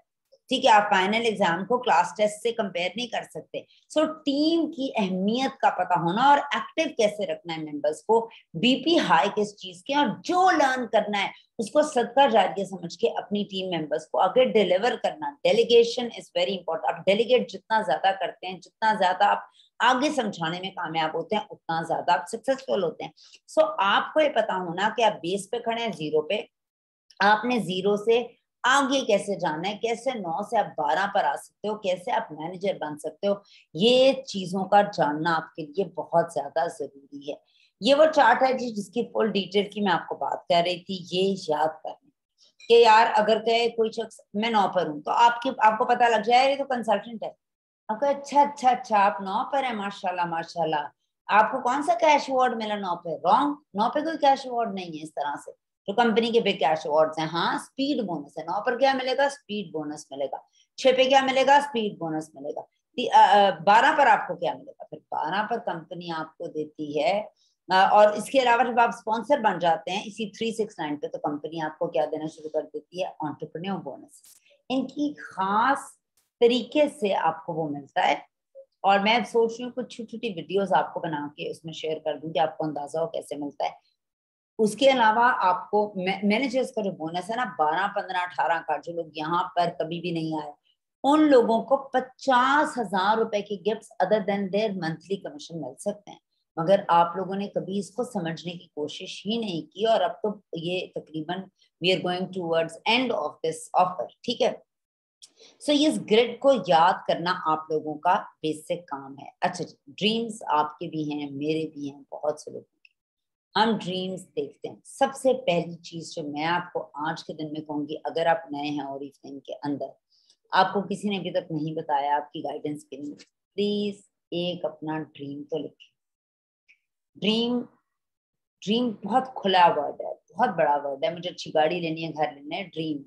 ठीक है, आप फाइनल एग्जाम को क्लास टेस्ट से कंपेयर नहीं कर सकते। सो टीम की अहमियत का पता होना, और एक्टिव कैसे रखना है मेंबर्स को, बीपी हाई किस चीज के, और जो लर्न करना है उसको सदका जारिया समझ के अपनी टीम मेंबर्स को आगे डिलीवर करना। Delegation is very important. आप डेलीगेट जितना ज्यादा करते हैं, जितना ज्यादा आप आगे समझाने में कामयाब होते हैं, उतना ज्यादा आप सक्सेसफुल होते हैं। सो आपको ये पता होना कि आप बेस पे खड़े हैं, 0 पे, आपने 0 से आगे कैसे जाना है, कैसे 9 से आप 12 पर आ सकते हो, कैसे आप मैनेजर बन सकते हो, ये चीजों का जानना आपके लिए बहुत ज्यादा जरूरी है। ये वो चार्ट है जी जिसकी फुल डिटेल की मैं आपको बात कर रही थी। ये याद करना कि यार अगर कहे कोई शख्स मैं 9 पर हूँ, तो आपको पता लग जाए ये तो कंसल्टेंट है। आपको अच्छा अच्छा अच्छा आप 9 पर है, माशाल्लाह माशाल्लाह। आपको कौन सा कैश अवार्ड मिला 9 पे? रॉन्ग, 9 पे कोई कैश अवार्ड नहीं है इस तरह से। तो कंपनी के बिग कैश अवार्ड्स हैं, हाँ स्पीड बोनस है। 9 पर क्या मिलेगा? स्पीड बोनस मिलेगा। 6 पे क्या मिलेगा? स्पीड बोनस मिलेगा। 12 पर आपको क्या मिलेगा? फिर 12 पर कंपनी आपको देती है, और इसके अलावा जब आप स्पॉन्सर बन जाते हैं इसी 369 पे, तो कंपनी आपको क्या देना शुरू कर देती है? Entrepreneur bonus. इनकी खास तरीके से आपको वो मिलता है, और मैं सोच रही हूँ कुछ छोटी छोटी वीडियोस आपको बना के उसमें शेयर कर दूं कि आपको अंदाजा हो कैसे मिलता है। उसके अलावा आपको मैनेजर्स का जो बोनस है ना, 12, 15, 18 का, जो लोग यहाँ पर कभी भी नहीं आए, उन लोगों को 50,000 रुपए की gift other than their monthly commission मिल सकते हैं। मगर आप लोगों ने कभी इसको समझने की कोशिश ही नहीं की, और अब तो ये तकरीबन we are going towards end of this offer, ठीक है। सो इस ग्रिड को याद करना आप लोगों का बेसिक काम है। अच्छा, ड्रीम्स आपके भी हैं, मेरे भी हैं, बहुत से लोगों के। हम ड्रीम्स देखते हैं। सबसे पहली चीज जो मैं आपको आज के दिन में कहूंगी, अगर आप नए हैं और इस दिन के अंदर आपको किसी ने अभी तक नहीं बताया आपकी गाइडेंस के लिए, प्लीज एक अपना ड्रीम तो लिखें। ड्रीम, ड्रीम बहुत खुला वर्ड है, बहुत बड़ा वर्ड है। मुझे अच्छी गाड़ी लेनी है, घर लेना है, ड्रीम।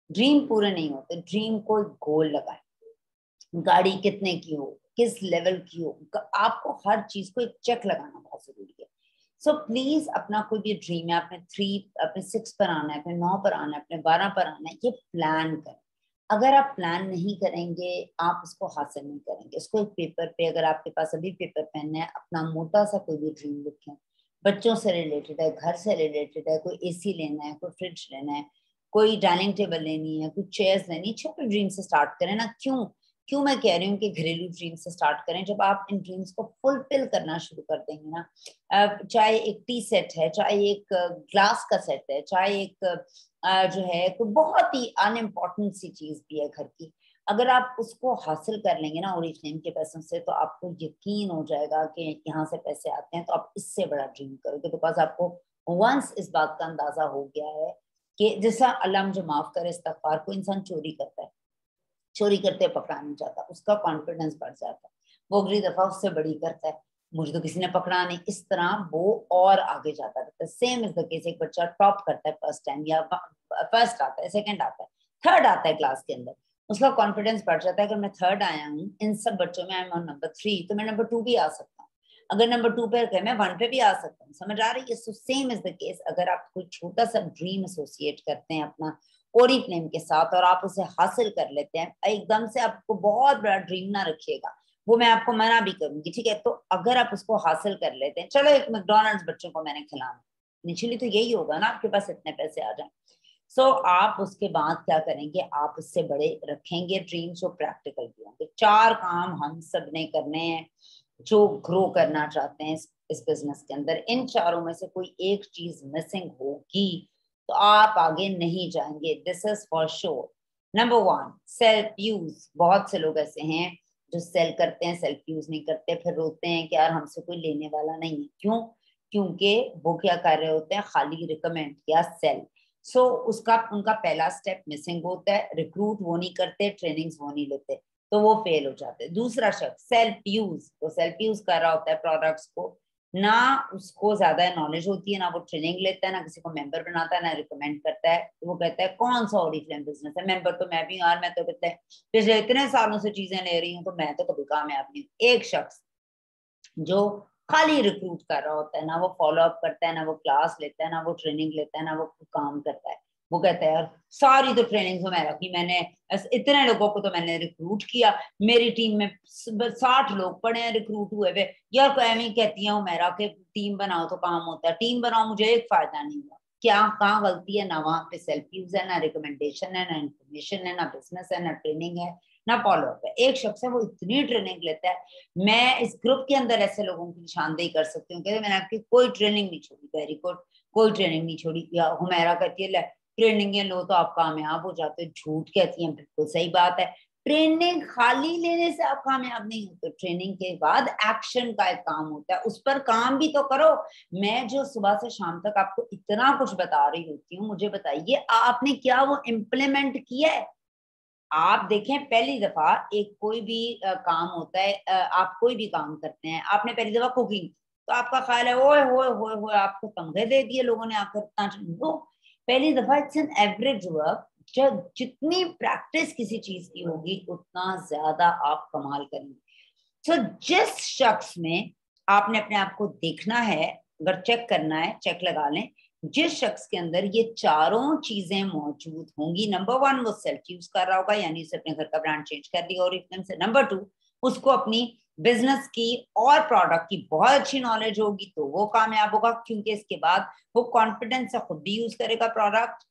ड्रीम पूरे नहीं होते, ड्रीम को गोल लगाए। गाड़ी कितने की हो, किस लेवल की हो, आपको हर चीज को एक चेक लगाना बहुत जरूरी है। सो प्लीज अपना कोई भी ड्रीम है, अपने 3, अपने 6 पर आना है, अपने 9 पर आना है, अपने 12 पर आना है, ये प्लान करें। अगर आप प्लान नहीं करेंगे आप उसको हासिल नहीं करेंगे। इसको एक पेपर पे, अगर आपके पास अभी पेपर पेन है, अपना मोटा सा कोई भी ड्रीम लिखें। बच्चों से रिलेटेड है, घर से रिलेटेड है, कोई एसी लेना है, कोई फ्रिज लेना है, कोई डाइनिंग टेबल लेनी है, कोई चेयर्स लेनी है। छोटे ड्रीम से स्टार्ट करें ना। क्यों क्यों मैं कह रही हूँ कि घरेलू ड्रीम से स्टार्ट करें? जब आप इन ड्रीम्स को फुलफिल करना शुरू कर देंगे ना, चाहे एक टी सेट है, चाहे एक ग्लास का सेट है, चाहे एक जो है कोई बहुत ही अनइम्पॉर्टेंट सी चीज भी है घर की, अगर आप उसको हासिल कर लेंगे ना ओरिजिनल के पैसों से, तो आपको यकीन हो जाएगा कि यहाँ से पैसे आते हैं, तो आप इससे बड़ा ड्रीम करोगे। बिकॉज आपको वंस इस बात का अंदाजा हो गया है कि जैसा अल्लाह मुझे माफ करे, इस्तगफार, को इंसान चोरी करता है, चोरी करते पकड़ा नहीं जाता, उसका कॉन्फिडेंस बढ़ जाता है, वो अगली दफा उससे बड़ी करता है, मुझे तो किसी ने पकड़ा नहीं, इस तरह वो और आगे जाता रहता है। सेम इज द केस, एक बच्चा टॉप करता है फर्स्ट टाइम, या फर्स्ट आता है, सेकंड आता है, थर्ड आता है क्लास के अंदर, उसका कॉन्फिडेंस बढ़ जाता है कि मैं थर्ड आया हूँ इन सब बच्चों में, आई एम ऑन नंबर 3, तो मैं नंबर 2 भी आ सकता हूँ। अगर नंबर 2 पे है, मैं 1 पे भी आ सकता हूँ। समझ आ रही है? So same is the case, अगर आप कोई छोटा सा ड्रीम एसोसिएट करते हैं अपना ओरिफ्लेम के साथ और आप उसे हासिल कर लेते हैं, एकदम से आपको बहुत बड़ा ड्रीम ना रखिएगा, वो मैं आपको मना भी करूंगी, ठीक है। तो अगर आप उसको हासिल कर लेते हैं, चलो एक मैकडॉनल्ड्स बच्चों को मैंने खिलाना, निचली तो यही होगा ना, आपके पास इतने पैसे आ जाए। सो आप उसके बाद क्या करेंगे, आप उससे बड़े रखेंगे ड्रीम्स जो प्रैक्टिकल भी होंगे। 4 काम हम सब ने करने हैं जो ग्रो करना चाहते हैं इस बिजनेस के अंदर। इन चारों में से कोई एक चीज मिसिंग होगी तो आप आगे नहीं जाएंगे, this is for sure. Number 1, self use. बहुत से लोग ऐसे हैं जो सेल करते हैं, सेल्फ यूज नहीं करते, फिर रोते हैं कि यार हमसे कोई लेने वाला नहीं है। क्यों? क्योंकि वो क्या कर रहे होते हैं, खाली रिकमेंड या सेल। सो उसका उनका पहला स्टेप मिसिंग होता है, रिक्रूट वो नहीं करते, ट्रेनिंग्स वो नहीं लेते, तो वो फेल हो जाते हैं। दूसरा शख्स सेल्फ यूज, तो सेल्फ यूज कर रहा होता है प्रोडक्ट्स को, ना उसको ज्यादा नॉलेज होती है, ना वो ट्रेनिंग लेता है, ना किसी को मेंबर बनाता है, ना रिकमेंड करता है। तो वो कहता है कौन सा ओरिफ्लेम बिजनेस है, मेंबर तो मैं भी हूँ यार, मैं तो कहते हैं पिछले इतने सालों से चीजें ले रही हूँ, तो मैं तो कभी कामयाब नहीं हूँ। एक शख्स जो खाली रिक्रूट कर रहा होता है, ना वो फॉलो अप करता है, ना वो क्लास लेता है, ना वो ट्रेनिंग लेता है, ना वो काम करता है, वो कहता है यार सारी तो ट्रेनिंग तो मैं रखी, मैंने इतने लोगों को तो मैंने रिक्रूट किया, मेरी टीम में 60 लोग पड़े हैं रिक्रूट हुए हुए, यार को एम ही कहती हूँ मेरा कि टीम बनाओ तो काम होता है, टीम बनाओ, मुझे एक फायदा नहीं हुआ। क्या कहाँ गलती है? ना वहां पे सेल्फ यूज है, ना रिकमेंडेशन है, ना इन्फॉर्मेशन है, ना बिजनेस है, ना ट्रेनिंग है, ना फॉलो अप है। एक शख्स है वो इतनी ट्रेनिंग लेता है, मैं इस ग्रुप के अंदर ऐसे लोगों की निशानदेही कर सकती हूँ कि मैंने आपकी कोई ट्रेनिंग नहीं छोड़ी, वेरी गुड, कोई ट्रेनिंग नहीं छोड़ी। या हुमैरा कहती है ट्रेनिंग लो तो आप कामयाब हो जाते हो, झूठ कहती है, बिल्कुल सही बात है। ट्रेनिंग खाली लेने से आप कामयाब नहीं होते, ट्रेनिंग के बाद एक्शन का एक काम होता है, उस पर काम भी तो करो। मैं जो सुबह से शाम तक आपको इतना कुछ बता रही होती हूँ, मुझे बताइए आपने क्या वो इम्प्लीमेंट किया है? आप देखें, पहली दफा एक कोई भी काम होता है, आप कोई भी काम करते हैं, आपने पहली दफा कुकिंग, तो आपका ख्याल है ओए होए होए होए आपको तमगे दे दिए लोगों ने आकर इतना, तो पहली दफा इट्स एन एवरेज वर्क। जब जितनी प्रैक्टिस किसी चीज की होगी उतना ज्यादा आप कमाल करेंगे। तो जिस शख्स में आपने अपने आप को देखना है, अगर चेक करना है चेक लगा लें, जिस शख्स के अंदर ये चारों चीजें मौजूद होंगी, नंबर 1 वो सेल्फ यूज कर रहा होगा, यानी उसे अपने घर का ब्रांड चेंज कर दिया और एकदम से। नंबर 2 उसको अपनी बिजनेस की और प्रोडक्ट की बहुत अच्छी नॉलेज होगी, तो वो कामयाब होगा, क्योंकि इसके बाद वो कॉन्फिडेंस से खुद भी यूज करेगा प्रोडक्ट।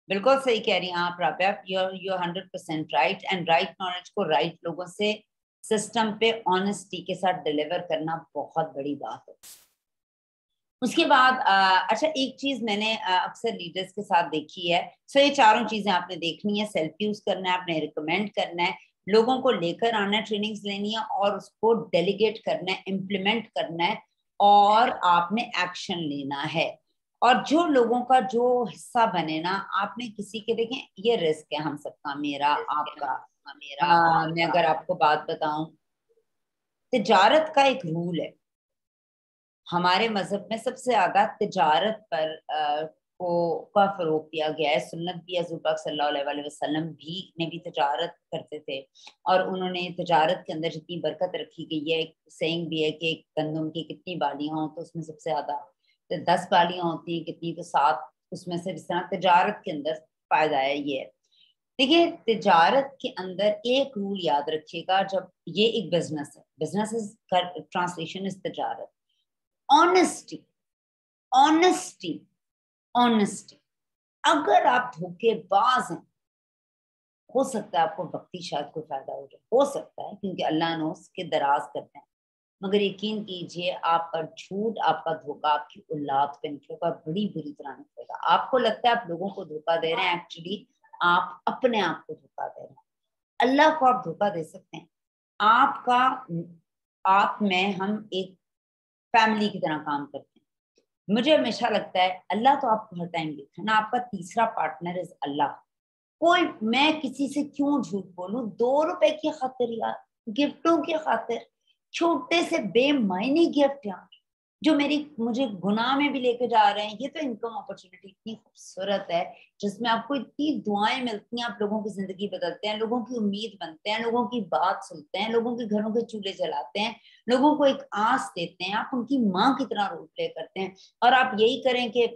बिल्कुल सही कह रही हैं आप Rabia, you 100% right, and right knowledge को राइट लोगों से सिस्टम पे ऑनेस्टी के साथ डिलीवर करना बहुत बड़ी बात है। उसके बाद अच्छा एक चीज मैंने अक्सर लीडर्स के साथ देखी है। सो ये चारों चीजें आपने देखनी है, सेल्फ यूज करना है, आपने रिकमेंड करना है, लोगों को लेकर आना है, ट्रेनिंग्स लेनी है और उसको डेलीगेट करना है, इम्प्लीमेंट करना है और आपने एक्शन लेना है। और जो लोगों का जो हिस्सा बने ना, आपने किसी के, देखें ये रिस्क है हम सबका, मेरा आपका। मैं अगर आपको बात बताऊं, तिजारत का एक रूल है हमारे मजहब में, सबसे ज्यादा तिजारत पर का फरोग दिया गया है। सुन्नत भी हज़रत पाक सल्लल्लाहु अलैहि वसल्लम भी ने भी तिजारत करते थे और उन्होंने तिजारत के अंदर जितनी बरकत रखी गई है, एक सेइंग भी है कि गंदम की कितनी बालियां हो तो उसमें सबसे ज्यादा तो 10 बालियां होती हैं, कितनी तो 7, उसमें से जिस तरह तिजारत के अंदर फायदा है ये है। देखिए तिजारत के अंदर एक रूल याद रखिएगा, जब ये एक बिजनेस है, बिजनेस इज ट्रांसलेशन इज तिजारत, ऑनेस्टी, ऑनेस्टी, ऑनेस्टी। अगर आप धोखेबाज हैं, हो सकता है आपको वक्ती शायद कोई फायदा हो जाए, हो सकता है, क्योंकि अल्लाह ने उसके दराज करते हैं, मगर यकीन कीजिए आपका झूठ, आपका धोखा आपकी औलाद पे निकलेगा, बड़ी बुरी तरह निकलेगा। आपको लगता है आप लोगों को धोखा दे रहे हैं, एक्चुअली आप अपने आप को धोखा दे रहे हैं। अल्लाह को आप धोखा दे सकते हैं। आपका, आप में हम एक फैमिली की तरह काम करते हैं। मुझे हमेशा लगता है अल्लाह तो आपको हर टाइम देखता है ना, आपका तीसरा पार्टनर इज अल्लाह। कोई, मैं किसी से क्यों झूठ बोलूं 2 रुपए की खातिर यार, गिफ्टों की खातिर, छोटे से बेमायने गिफ्ट यार, जो मेरी मुझे गुनाह में भी लेके जा रहे हैं। ये तो इनकम अपॉर्चुनिटी इतनी खूबसूरत है जिसमें आपको इतनी दुआएं मिलती हैं, आप लोगों की जिंदगी बदलते हैं, लोगों की उम्मीद बनते हैं, लोगों की बात सुनते हैं, लोगों के घरों के चूल्हे जलाते हैं, लोगों को एक आस देते हैं, आप उनकी माँ की तरह रोल प्ले करते हैं। और आप यही करें कि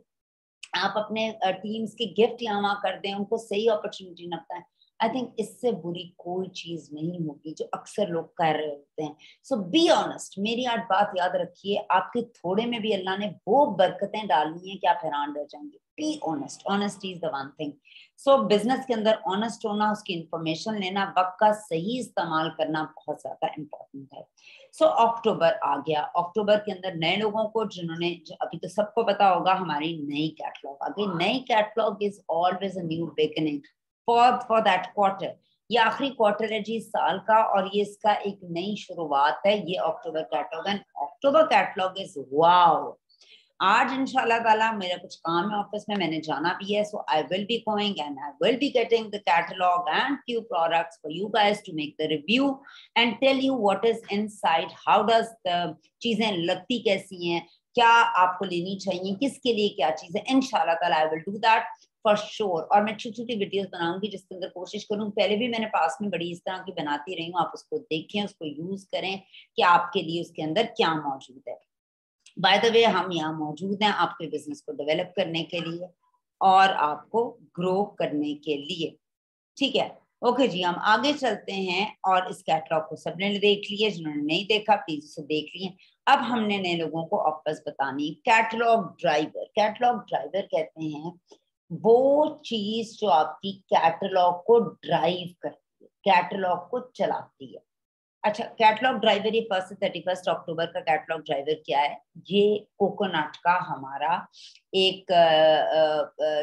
आप अपने टीम्स के गिफ्ट यहाँ वहां कर दें, उनको सही अपॉर्चुनिटी न बताएं। आई थिंक इससे बुरी कोई चीज नहीं होगी जो अक्सर लोग कर रहे होते हैं। सो बी ऑनेस्ट, मेरी आज बात याद रखिए, आपके थोड़े में भी अल्लाह ने वो बरकतें डालनी है कि आप हैरान रह जाएंगे। Be honest, honesty is the one thing. So business के अंदर ऑनेस्ट होना, उसकी इंफॉर्मेशन लेना, वक्त का सही इस्तेमाल करना बहुत ज्यादा इंपॉर्टेंट है। सो अक्टूबर आ गया, अक्टूबर के अंदर नए लोगों को, जिन्होंने, अभी तो सबको पता होगा हमारी नई कैटलॉग आ गई। नई catalogue is always a new beginning for that quarter. ये आखिरी क्वार्टर है जी इस साल का और ये इसका एक नई शुरुआत है, ये October catalogue. And October catalogue is wow. आज इंशाल्लाह ताला मेरा कुछ काम है ऑफिस में, मैंने जाना भी है, so I will be going and I will be getting the catalogue and few products for you guys to make the review and tell you what is inside, how does the चीजें लगती कैसी हैं, क्या आपको लेनी चाहिए, किसके लिए क्या चीज है। इंशाल्लाह ताला I will do that for sure. और मैं छोटी छोटी वीडियोस बनाऊंगी जिसके अंदर कोशिश करूँ, पहले भी मैंने पास में बड़ी इस तरह की बनाती रही हूँ, आप उसको देखें, उसको यूज करें कि आपके लिए उसके अंदर क्या मौजूद है। बाय द वे हम यहाँ मौजूद हैं आपके बिजनेस को डेवलप करने के लिए और आपको ग्रो करने के लिए, ठीक है। ओके जी, हम आगे चलते हैं। और इस कैटलॉग को सबने देख लिया, जिन्होंने नहीं देखा प्लीज उसे देख लिए। अब हमने नए लोगों को ऑफर्स बतानी। कैटलॉग ड्राइवर, कैटलॉग ड्राइवर कहते हैं वो चीज जो आपकी कैटलॉग को ड्राइव करती है, कैटलॉग को चलाती है। अच्छा, कैटलॉग ड्राइवर, ये 1 से 31 अक्टूबर का कैटलॉग ड्राइवर क्या है? ये कोकोनट का हमारा एक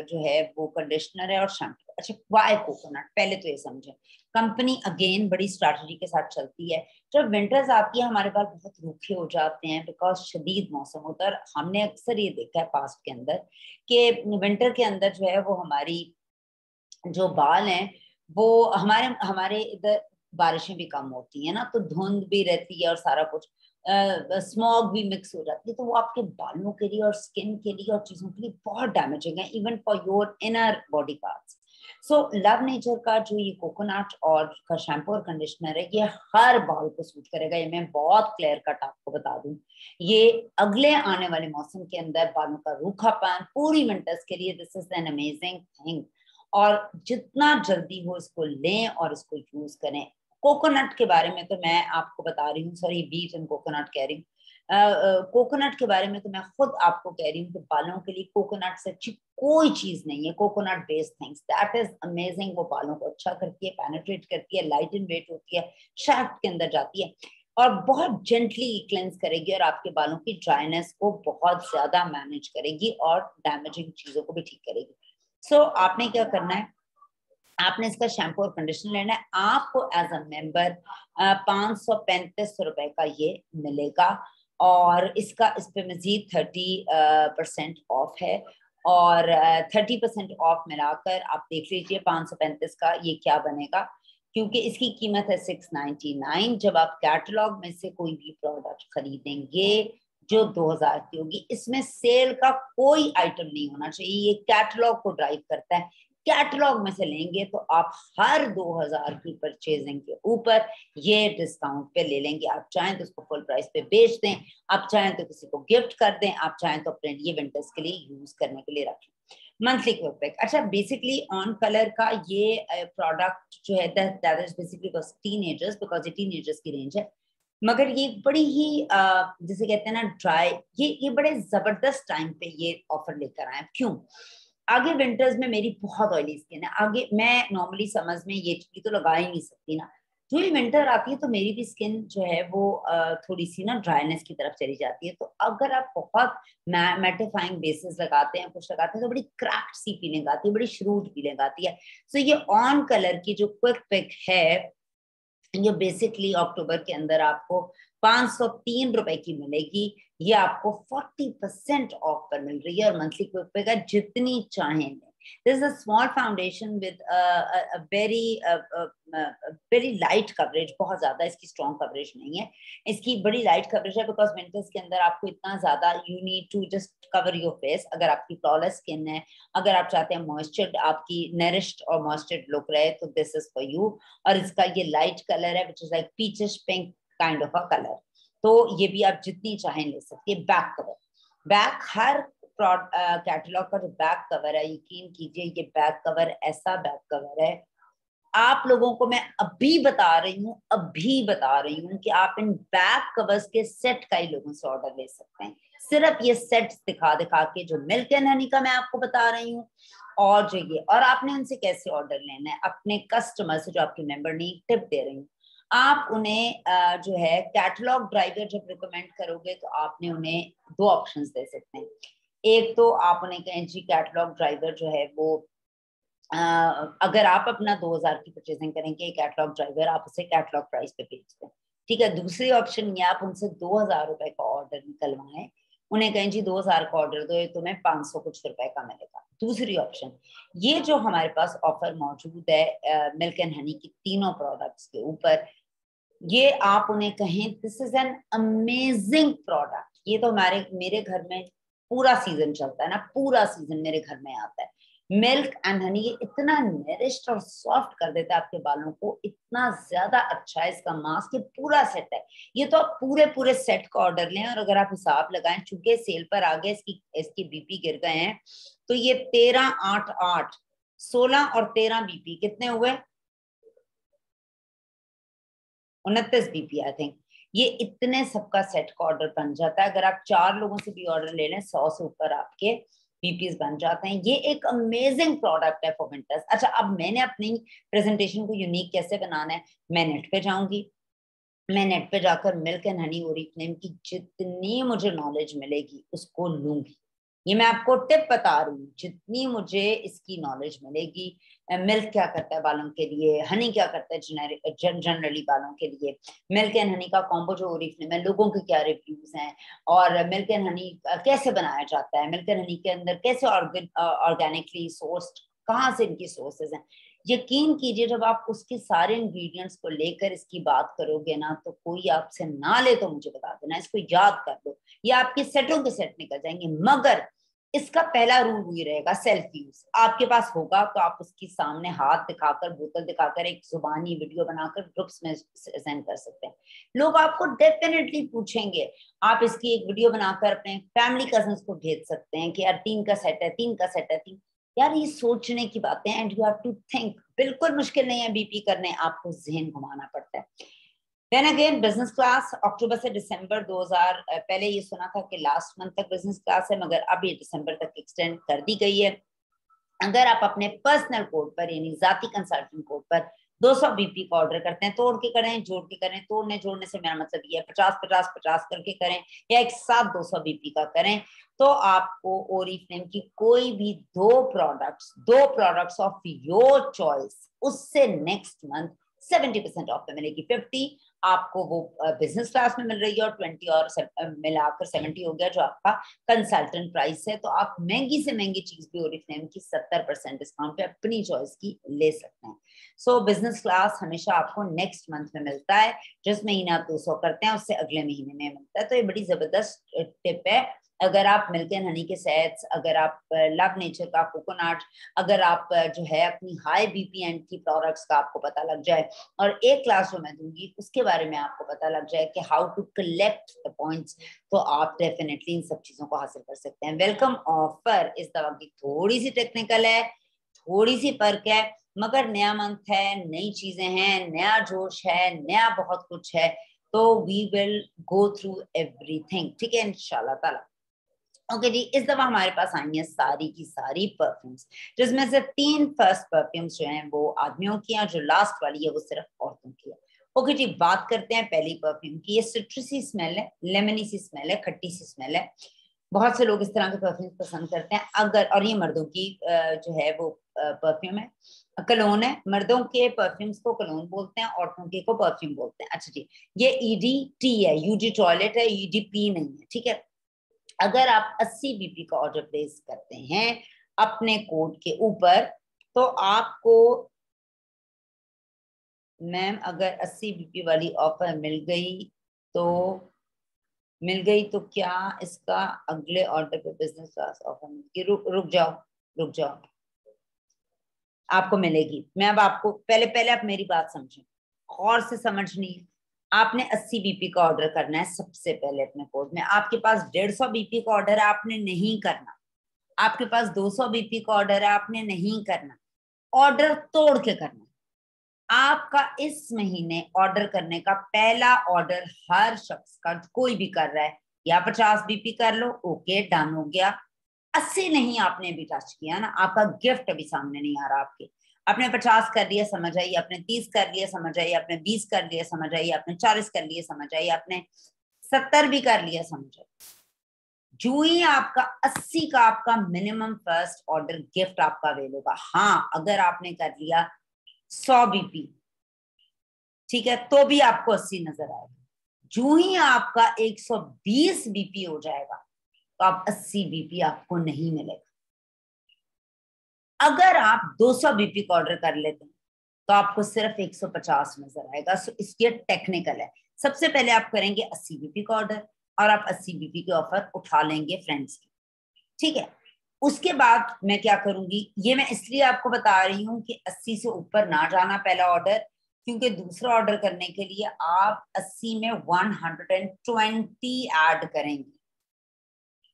जो है वो कंडीशनर है और शैम्पू। अच्छा, वाई कोकोनट, पहले तो ये समझे। कंपनी अगेन बड़ी स्ट्रैटेजी के साथ चलती है। जब विंटर्स आती है हमारे बाल बहुत रूखे हो जाते हैं बिकॉज शदीद मौसम होता है। हमने अक्सर ये देखा है पास्ट के अंदर कि विंटर के अंदर जो है वो हमारी जो बाल हैं वो हमारे हमारे इधर बारिशें भी कम होती है ना, तो धुंध भी रहती है और सारा कुछ स्मॉग भी मिक्स हो जाती है, तो वो आपके बालों के लिए और स्किन के लिए और चीजों के लिए बहुत डैमेजिंग है, even for your inner body parts. So love nature का जो ये कोकोनट और का शैम्पू और कंडीशनर है, ये हर बाल को सूट करेगा। ये मैं बहुत क्लियर कट आपको बता दूं, ये अगले आने वाले मौसम के अंदर बालों का रूखापन पूरी विंटर्स के लिए, this is an amazing thing. और जितना जल्दी हो इसको लें और इसको यूज करें। कोकोनट के बारे में तो मैं आपको बता रही हूँ, सॉरी बीट एंड कोकोनट कह रही हूँ। कोकोनट के बारे में तो मैं खुद आपको कह रही हूँ कि बालों के लिए कोकोनट से अच्छी कोई चीज नहीं है। Coconut based things that is amazing. वो बालों को अच्छा करती है, पेनिट्रेट करती है, लाइट इन वेट होती है, शाफ्ट के अंदर जाती है और बहुत जेंटली क्लेंस करेगी और आपके बालों की ड्राइनेस को बहुत ज्यादा मैनेज करेगी और डैमेजिंग चीजों को भी ठीक करेगी। सो आपने क्या करना है, आपने इसका शैम्पू और कंडीशनर लेना है। आपको एज अ मेंबर 535 रुपए का ये मिलेगा और इसका इस पे मजीद 30% ऑफ है और 30% ऑफ मिलाकर आप देख लीजिए 535 का ये क्या बनेगा, क्योंकि इसकी कीमत है 699। जब आप कैटलॉग में से कोई भी प्रोडक्ट खरीदेंगे जो 2000 की होगी, इसमें सेल का कोई आइटम नहीं होना चाहिए, ये कैटलॉग को ड्राइव करता है। कैटलॉग में से लेंगे तो आप हर 2000 की परचेजिंग के ऊपर ये डिस्काउंट पे ले लेंगे। आप चाहें तो उसको फुल प्राइस पे बेच दें, आप चाहें तो किसी को गिफ्ट कर दें, आप चाहें तो अपने लिए विंटर्स के लिए यूज करने के लिए रखें। मंथली क्विक पिक, अच्छा बेसिकली ऑन कलर का ये प्रोडक्ट जो है that is basically for teenagers, because ये टीनेजर्स की रेंज है। मगर ये बड़ी ही जिसे कहते हैं ना ड्राई, ये बड़े जबरदस्त टाइम पे ये ऑफर लेकर आए। क्यों? आगे विंटर्स में मेरी बहुत ऑयली स्किन है, आगे मैं नॉर्मली समझ में ये चीज तो लगा ही नहीं सकती ना, जो ही विंटर आती है तो मेरी भी स्किन जो है वो थोड़ी सी ना ड्राइनेस की तरफ चली जाती है। तो अगर आप बहुत मैटिफाइंग बेसिस लगाते हैं, कुछ लगाते हैं, तो बड़ी क्रैक्ड सी फीलिंग आती है, बड़ी श्रूड फीलिंग आती है। सो ये ऑन कलर की जो क्विक पिक है, ये बेसिकली अक्टूबर के अंदर आपको 503 रुपए की मिलेगी। ये आपको 40% ऑफ पर मिल रही है और मंथली क्विक पे का जितनी चाहें। This is a small foundation with very light coverage, बहुत ज्यादा इसकी स्ट्रॉन्ग कवरेज नहीं है, इसकी बड़ी लाइट कवरेज है बिकॉज विंटर्स के अंदर आपको इतना ज्यादा you need to just cover your face. अगर आपकी फ्लॉलेस स्किन है, अगर आप चाहते हैं मॉइस्चर्ड, आपकी नरिश्ड और मॉइस्चर्ड लुक रहे, तो दिस इज फॉर यू। और इसका ये लाइट कलर है which is like peachish pink kind of a colour. तो ये भी आप जितनी चाहें ले सकती है। बैक कवर, बैक हर कैटलॉग का जो बैक कवर है, यकीन कीजिए ये बैक कवर ऐसा बैक कवर है, आप लोगों को मैं अभी बता रही हूँ कि आप इन बैक कवर्स के सेट का ही लोगों से ऑर्डर ले सकते हैं। सिर्फ ये सेट्स दिखा दिखा के, जो मिल्क एंड हनी का मैं आपको बता रही हूँ और जो ये, और आपने उनसे कैसे ऑर्डर लेना है, अपने कस्टमर से जो आपके मेंबर ने टिप दे रही हूँ, आप उन्हें जो है कैटलॉग ड्राइवर जब रिकमेंड करोगे तो आपने उन्हें दो ऑप्शंस दे सकते हैं। एक तो आप उन्हें कहें जी कैटलॉग ड्राइवर जो है वो अगर आप अपना 2000 की परचेजिंग करेंगे कैटलॉग ड्राइवर, आप उसे कैटलॉग प्राइस पे बेच दें, ठीक है। दूसरी ऑप्शन ये, आप उनसे 2000 रुपए का ऑर्डर निकलवाएं, उन्हें कहें जी 2000 का ऑर्डर दो, ये तुम्हें 500 कुछ रुपए का मिलेगा। दूसरी ऑप्शन ये जो हमारे पास ऑफर मौजूद है मिल्क एंड हनी की तीनों प्रोडक्ट्स के ऊपर, ये आप उन्हें कहें this is an amazing product, ये तो मेरे घर में पूरा सीजन चलता है ना, पूरा सीजन मेरे घर में आता है। मिल्क एंड हनी ये इतना नरिश्ड और सॉफ्ट कर देता है आपके बालों को, इतना ज्यादा अच्छा है इसका मास्क, ये पूरा सेट है। ये तो आप पूरे पूरे सेट का ऑर्डर लें और अगर आप हिसाब लगाएं, चूंकि सेल पर आ गए, इसकी बीपी गिर गए हैं, तो ये 13 8 8 16 और 13 बीपी कितने हुए, 29 बीपी आई थिंक। ये इतने सबका सेट का ऑर्डर बन जाता है। अगर आप 4 लोगों से भी ऑर्डर ले लें, 100 से ऊपर आपके बीपीज बन जाते हैं। ये एक अमेजिंग प्रोडक्ट है फॉर विंटर्स। अच्छा, अब मैंने अपनी प्रेजेंटेशन को यूनिक कैसे बनाना है, मैं नेट पे जाऊंगी, मैं नेट पे जाकर मिल्क एंड हनी ओरिफ्लेम की जितनी मुझे नॉलेज मिलेगी उसको लूंगी। ये मैं आपको टिप बता रही हूँ, जितनी मुझे इसकी नॉलेज मिलेगी, मिल्क क्या करता है बालों के लिए, हनी क्या करता है जनरली बालों के लिए, मिल्क एंड हनी का कॉम्बो जो ओरिफ्लेम है, लोगों के क्या रिव्यूज हैं, और मिल्क एंड हनी कैसे बनाया जाता है, मिल्क एंड हनी के अंदर कैसे ऑर्गेनिकली सोर्स्ड, कहाँ से इनकी सोर्सेज हैं। यकीन कीजिए जब आप उसके सारे इंग्रेडिएंट्स को लेकर इसकी बात करोगे ना, तो कोई आपसे ना ले तो मुझे बता देना, इसको याद कर लो, ये आपके सेटों के सेट निकल जाएंगे। मगर इसका पहला रूल ये रहेगा, सेल्फ यूज। आपके पास होगा तो आप उसके सामने हाथ दिखाकर, बोतल दिखाकर, एक जुबानी वीडियो बनाकर ग्रुप्स में सेंड कर सकते हैं। लोग आपको डेफिनेटली पूछेंगे, आप इसकी एक वीडियो बनाकर अपने फैमिली कजन्स को भेज सकते हैं कि यार 3 का सेट है, 3 का सेट है, 3। यार ये सोचने की बातें, and you have to think, बिल्कुल मुश्किल नहीं है बीपी करने, आपको जहन घुमाना पड़ता है। देन अगेन बिजनेस क्लास अक्टूबर से दिसंबर 2000, पहले ये सुना था कि लास्ट मंथ तक बिजनेस क्लास है, मगर अब ये दिसंबर तक एक्सटेंड कर दी गई है। अगर आप अपने पर्सनल कोड पर यानी जाती कंसल्टेंट कोड पर 200 बीपी का ऑर्डर करते हैं, तोड़ के करें जोड़ के करें, तोड़ने जोड़ने से मेरा मतलब ये है 50-50-50 करके करें या एक साथ 200 बीपी का करें, तो आपको ओरिफ्लेम की कोई भी दो प्रोडक्ट्स ऑफ योर चॉइस उससे नेक्स्ट मंथ 70% ऑफ में मिलेगी। 50 आपको वो बिजनेस क्लास में मिल रही है और 20 और मिलाकर 70 हो गया जो आपका कंसल्टेंट प्राइस है। तो आप महंगी से महंगी चीज भी ओरिफ्लेम की 70% डिस्काउंट पे अपनी चॉइस की ले सकते हैं। सो बिजनेस क्लास हमेशा आपको नेक्स्ट मंथ में मिलता है, जिस महीने आप 200 करते हैं उससे अगले महीने में मिलता है। तो ये बड़ी जबरदस्त टिप है। अगर आप मिल्क एंड हनी के सेट्स, अगर आप लव नेचर का कोकोनट, अगर आप जो है अपनी हाई बीपी एंड की प्रोडक्ट्स का आपको पता लग जाए और एक क्लास जो मैं दूंगी उसके बारे में आपको पता लग जाए कि how to collect the points, तो आप डेफिनेटली इन सब चीजों को हासिल कर सकते हैं। वेलकम ऑफर इस दवा की थोड़ी सी टेक्निकल है, थोड़ी सी फर्क है, मगर नया मंथ है, नई चीजें हैं, नया जोश है, नया बहुत कुछ है, तो we will go through everything, ठीक है इंशाल्लाह ताला। ओके जी, इस दफा हमारे पास आई हैं सारी की सारी परफ्यूम्स, जिसमें से 3 फर्स्ट परफ्यूम्स जो हैं वो आदमियों की हैं, जो लास्ट वाली है वो सिर्फ औरतों की है। ओके जी, बात करते हैं पहली परफ्यूम की। ये सिट्रसी स्मेल है, लेमनी सी स्मेल है, खट्टी सी स्मेल है। बहुत से लोग इस तरह के परफ्यूम पसंद करते हैं। अगर और ये मर्दों की जो है वो परफ्यूम है, कलोन है। मर्दों के परफ्यूम्स को कलोन बोलते हैं, औरतों के को परफ्यूम बोलते हैं। अच्छा जी, ये ईडीटी है, यूजी टॉयलेट है, ईडीपी नहीं है, ठीक है। अगर आप 80 बीपी का ऑर्डर प्लेस करते हैं अपने कोड के ऊपर, तो आपको मैम अगर 80 बीपी वाली ऑफर मिल गई तो क्या इसका अगले ऑर्डर पे बिजनेस क्लास ऑफर मिलेगी? रुक जाओ, आपको मिलेगी। मैं अब आपको पहले पहले आप मेरी बात समझें, गौर से समझनी है। आपने 80 बीपी का ऑर्डर करना है सबसे पहले अपने कोड में। आपके पास 150 बीपी का ऑर्डर है, आपने नहीं करना। आपके पास 200 बीपी का ऑर्डर है, आपने नहीं करना। ऑर्डर तोड़ के करना। आपका इस महीने ऑर्डर करने का पहला ऑर्डर हर शख्स का, कोई भी कर रहा है, या 50 बीपी कर लो, ओके डन हो गया। 80 नहीं आपने भी टच किया ना, आपका गिफ्ट अभी सामने नहीं आ रहा आपके। आपने 50 कर लिया, समझ आइए। आपने 30 कर लिया, समझ आइए। आपने 20 कर लिया, समझ आइए। आपने 40 कर लिया, समझ आइए। आपने 70 भी कर लिया, समझ आइए। जो ही आपका 80 का आपका मिनिमम फर्स्ट ऑर्डर गिफ्ट आपका अवेल होगा। हाँ, अगर आपने कर लिया 100 बीपी, ठीक है, तो भी आपको 80 नजर आएगा। जो ही आपका 120 बीपी हो जाएगा तो आप 80 बीपी आपको नहीं मिलेगा। अगर आप 200 बीपी का ऑर्डर कर लेते हैं तो आपको सिर्फ 150 नजर आएगा। सो इसके टेक्निकल है। सबसे पहले आप करेंगे 80 बीपी का ऑर्डर और आप 80 बीपी के ऑफर उठा लेंगे फ्रेंड्स की, ठीक है। उसके बाद मैं क्या करूंगी, ये मैं इसलिए आपको बता रही हूँ कि 80 से ऊपर ना जाना पहला ऑर्डर, क्योंकि दूसरा ऑर्डर करने के लिए आप 80 में 120 ऐड करेंगे।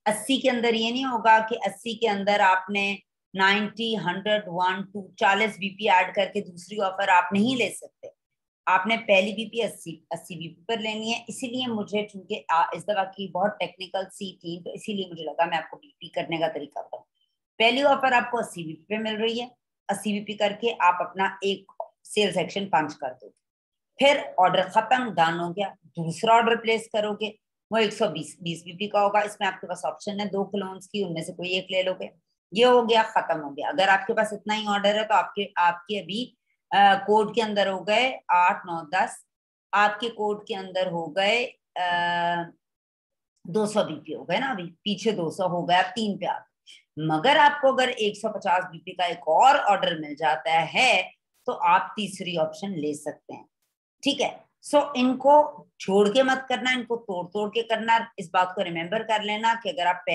80 के अंदर ये नहीं होगा कि 80 के अंदर आपने 90, 100, 1, 2, 40 बीपी ऐड करके दूसरी ऑफर आप नहीं ले सकते। आपने पहली बीपी 80 बीपी पर लेनी है। इसीलिए मुझे, चूंकि इस दवा की बहुत टेक्निकल सी थी, तो इसीलिए मुझे लगा मैं आपको बीपी करने का तरीका बताऊं। पहली ऑफर आपको 80 बीपी पे मिल रही है। 80 बीपी करके आप अपना एक सेल सेक्शन पंच कर दो, फिर ऑर्डर खत्म, डन हो गया। दूसरा ऑर्डर प्लेस करोगे, वो 120 बीपी का होगा। इसमें आपके पास ऑप्शन है 2 क्लोन्स की, उनमें से कोई एक ले लोगे। ये हो गया, खत्म हो गया। अगर आपके पास इतना ही ऑर्डर है तो आपके अभी कोड के अंदर हो गए 8, 9, 10। आपके कोड के अंदर हो गए 200 बीपी हो गए ना, अभी पीछे 200 हो गया, 3 पे आ गए। मगर आपको अगर 150 बीपी का एक और ऑर्डर मिल जाता है तो आप तीसरी ऑप्शन ले सकते हैं, ठीक है। सो इनको छोड़ के मत करना, इनको तोड़ तोड़ के करना। इस बात को रिमेम्बर कर लेना कि अगर आप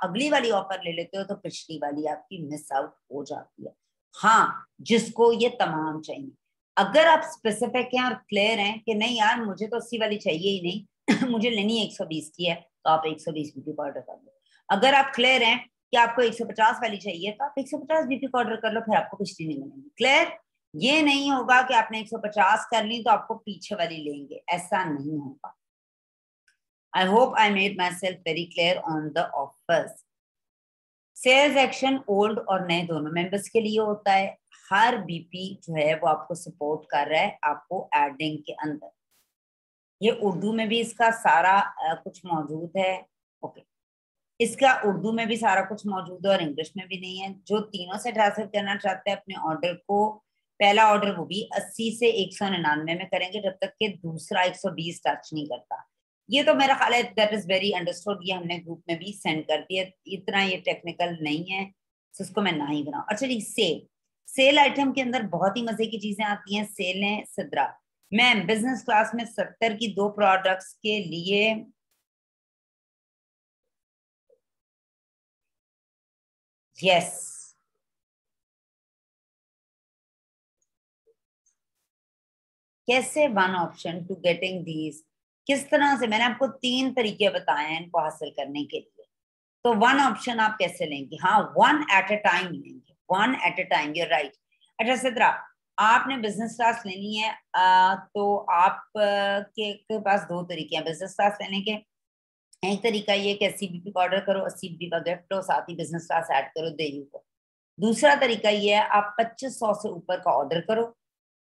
अगली वाली ऑफर ले लेते हो तो पिछली वाली आपकी मिस आउट हो जाती है। हाँ, जिसको ये तमाम चाहिए। अगर आप स्पेसिफिक हैं और क्लियर हैं कि नहीं यार मुझे तो 80 वाली चाहिए ही नहीं मुझे लेनी 120 की है, तो आप 120 बीपी का ऑर्डर कर लो। अगर आप क्लियर हैं कि आपको 150 वाली चाहिए तो आप 150 बीपी का ऑर्डर कर लो, फिर आपको पिछली नहीं मिलेंगी। क्लियर? ये नहीं होगा कि आपने 150 कर ली तो आपको पीछे वाली लेंगे, ऐसा नहीं होगा। I hope I made myself very clear on the offers. Sales action old और नए दोनों मेंबर्स के लिए होता है। हर बीपी जो है वो आपको सपोर्ट कर रहा है आपको एडिंग के अंदर। ये उर्दू में भी इसका सारा कुछ मौजूद है। ओके, इसका उर्दू में भी सारा कुछ मौजूद है और इंग्लिश में भी नहीं है। जो तीनों से ट्रांसफर करना चाहते हैं अपने ऑर्डर को, पहला ऑर्डर वो भी 80 से 199 में करेंगे, जब तक कि दूसरा 120 टच नहीं करता। ये तो मेरा ख्याल है दैट इज वेरी अंडरस्टूड, ये हमने ग्रुप में भी सेंड कर दिया, इतना ये टेक्निकल नहीं है, तो इसको मैं ना ही बनाऊं। अच्छा जी, सेल, सेल आइटम के अंदर बहुत ही मजे की चीजें आती हैं। सेल है सिद्रा मैम, बिजनेस क्लास में 70 की 2 प्रोडक्ट्स के लिए यस। कैसे one option to getting these, किस तरह से, मैंने आपको 3 तरीके बताए हैं इनको हासिल करने के लिए। तो वन ऑप्शन आप कैसे लेंगे? हाँ, वन एट अ टाइम लेंगे, one at a time, your right. अच्छा सिद्रा, आपने बिजनेस क्लास लेनी है तो आप के पास 2 तरीके हैं बिजनेस क्लास लेने के। एक तरीका ये कि 80 बीपी का ऑर्डर करो, 80 बीपी का गिफ्ट लो, साथ ही बिजनेस क्लास ऐड करो, दे यू को। दूसरा तरीका ये है आप 2500 से ऊपर का ऑर्डर करो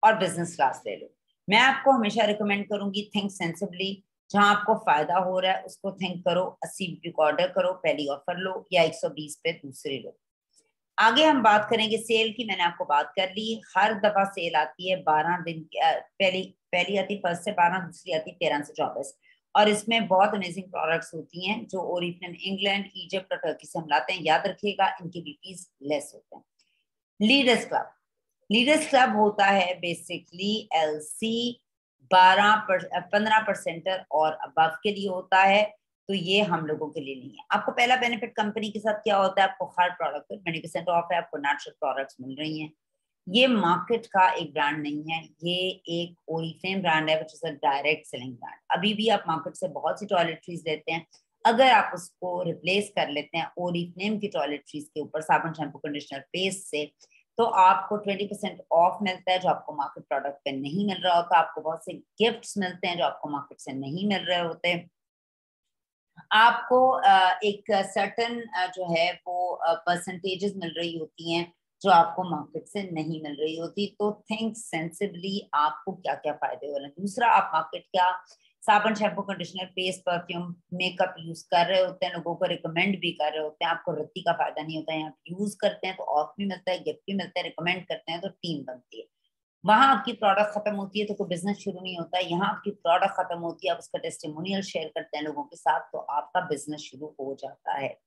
और बिजनेस क्लास ले लो। मैं आपको हमेशा रिकमेंड करूंगी थिंक सेंसिबली, जहां आपको फायदा हो रहा है उसको थिंक करो। 80 को ऑर्डर करो, पहली ऑफर लो, या 120 पे दूसरी लो। आगे हम बात करेंगे सेल की। मैंने आपको बात कर ली, हर दफा सेल आती है 12 दिन पहली पहली आती है 1 से 12, दूसरी आती है 13 से 24। और इसमें बहुत अमेजिंग प्रोडक्ट्स होती हैं जो ओरिजिनल इंग्लैंड, इजिप्ट और टर्की से हम लाते हैं। याद रखिएगा इनके बीपीज लेस होते हैं। लीडर्स क्लब, लीडर्स क्लब होता है बेसिकली एलसी 15% और अबव के लिए होता है। तो ये हम लोगों के लिए नहीं है। आपको पहला बेनिफिट कंपनी के साथ क्या होता है, आपको हर प्रोडक्ट पर 20% ऑफ है, आपको नेचुरल प्रोडक्ट्स मिल रही हैं। ये मार्केट का एक ब्रांड नहीं है, ये एक ओरिफ्लेम ब्रांड है which is a direct selling brand. अभी भी आप मार्केट से बहुत सी टॉयलेटरीज लेते हैं, अगर आप उसको रिप्लेस कर लेते हैं ओरिफ्लेम की टॉयलेटरीज के ऊपर साबुन, शैम्पू, कंडीशनर, पेस्ट से, तो आपको 20% ऑफ मिलता है जो आपको मार्केट प्रोडक्ट पे नहीं मिल रहा होता। आपको बहुत से गिफ्ट्स मिलते हैं जो आपको मार्केट से नहीं मिल रहे होते। आपको एक सर्टन जो है वो परसेंटेजेस मिल रही होती हैं जो आपको मार्केट से नहीं मिल रही होती। तो थिंक सेंसिबली, आपको क्या क्या फायदे हो रहे हैं। दूसरा, आप मार्केट क्या साबुन, shampoo, conditioner, paste, perfume, makeup use कर रहे होते हैं, लोगों को रिकमेंड भी कर रहे होते हैं, आपको रत्ती का फायदा नहीं होता है। आप यूज करते हैं तो ऑफ भी मिलता है, गिफ्ट भी मिलता है, रिकमेंड करते हैं तो टीम बनती है। वहां आपकी प्रोडक्ट खत्म होती है तो कोई बिजनेस शुरू नहीं होता है। यहाँ आपकी प्रोडक्ट खत्म होती है, आप उसका टेस्टिमोनियल शेयर करते हैं लोगों के साथ, तो आपका बिजनेस शुरू हो जाता है।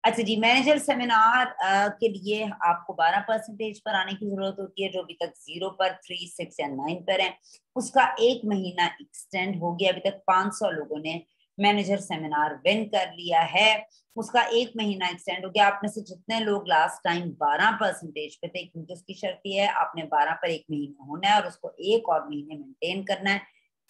अच्छा जी, मैनेजर सेमिनार के लिए आपको 12% पर आने की जरूरत होती है, जो अभी तक 0 पर, 3, 6 या 9 पर है। उसका 1 महीना एक्सटेंड हो गया। अभी तक 500 लोगों ने मैनेजर सेमिनार विन कर लिया है, उसका 1 महीना एक्सटेंड हो गया। आप में से जितने लोग लास्ट टाइम 12% पे थे, क्योंकि उसकी शर्त यह है आपने 12 पर 1 महीना होना है और उसको 1 और महीने मेंटेन करना है।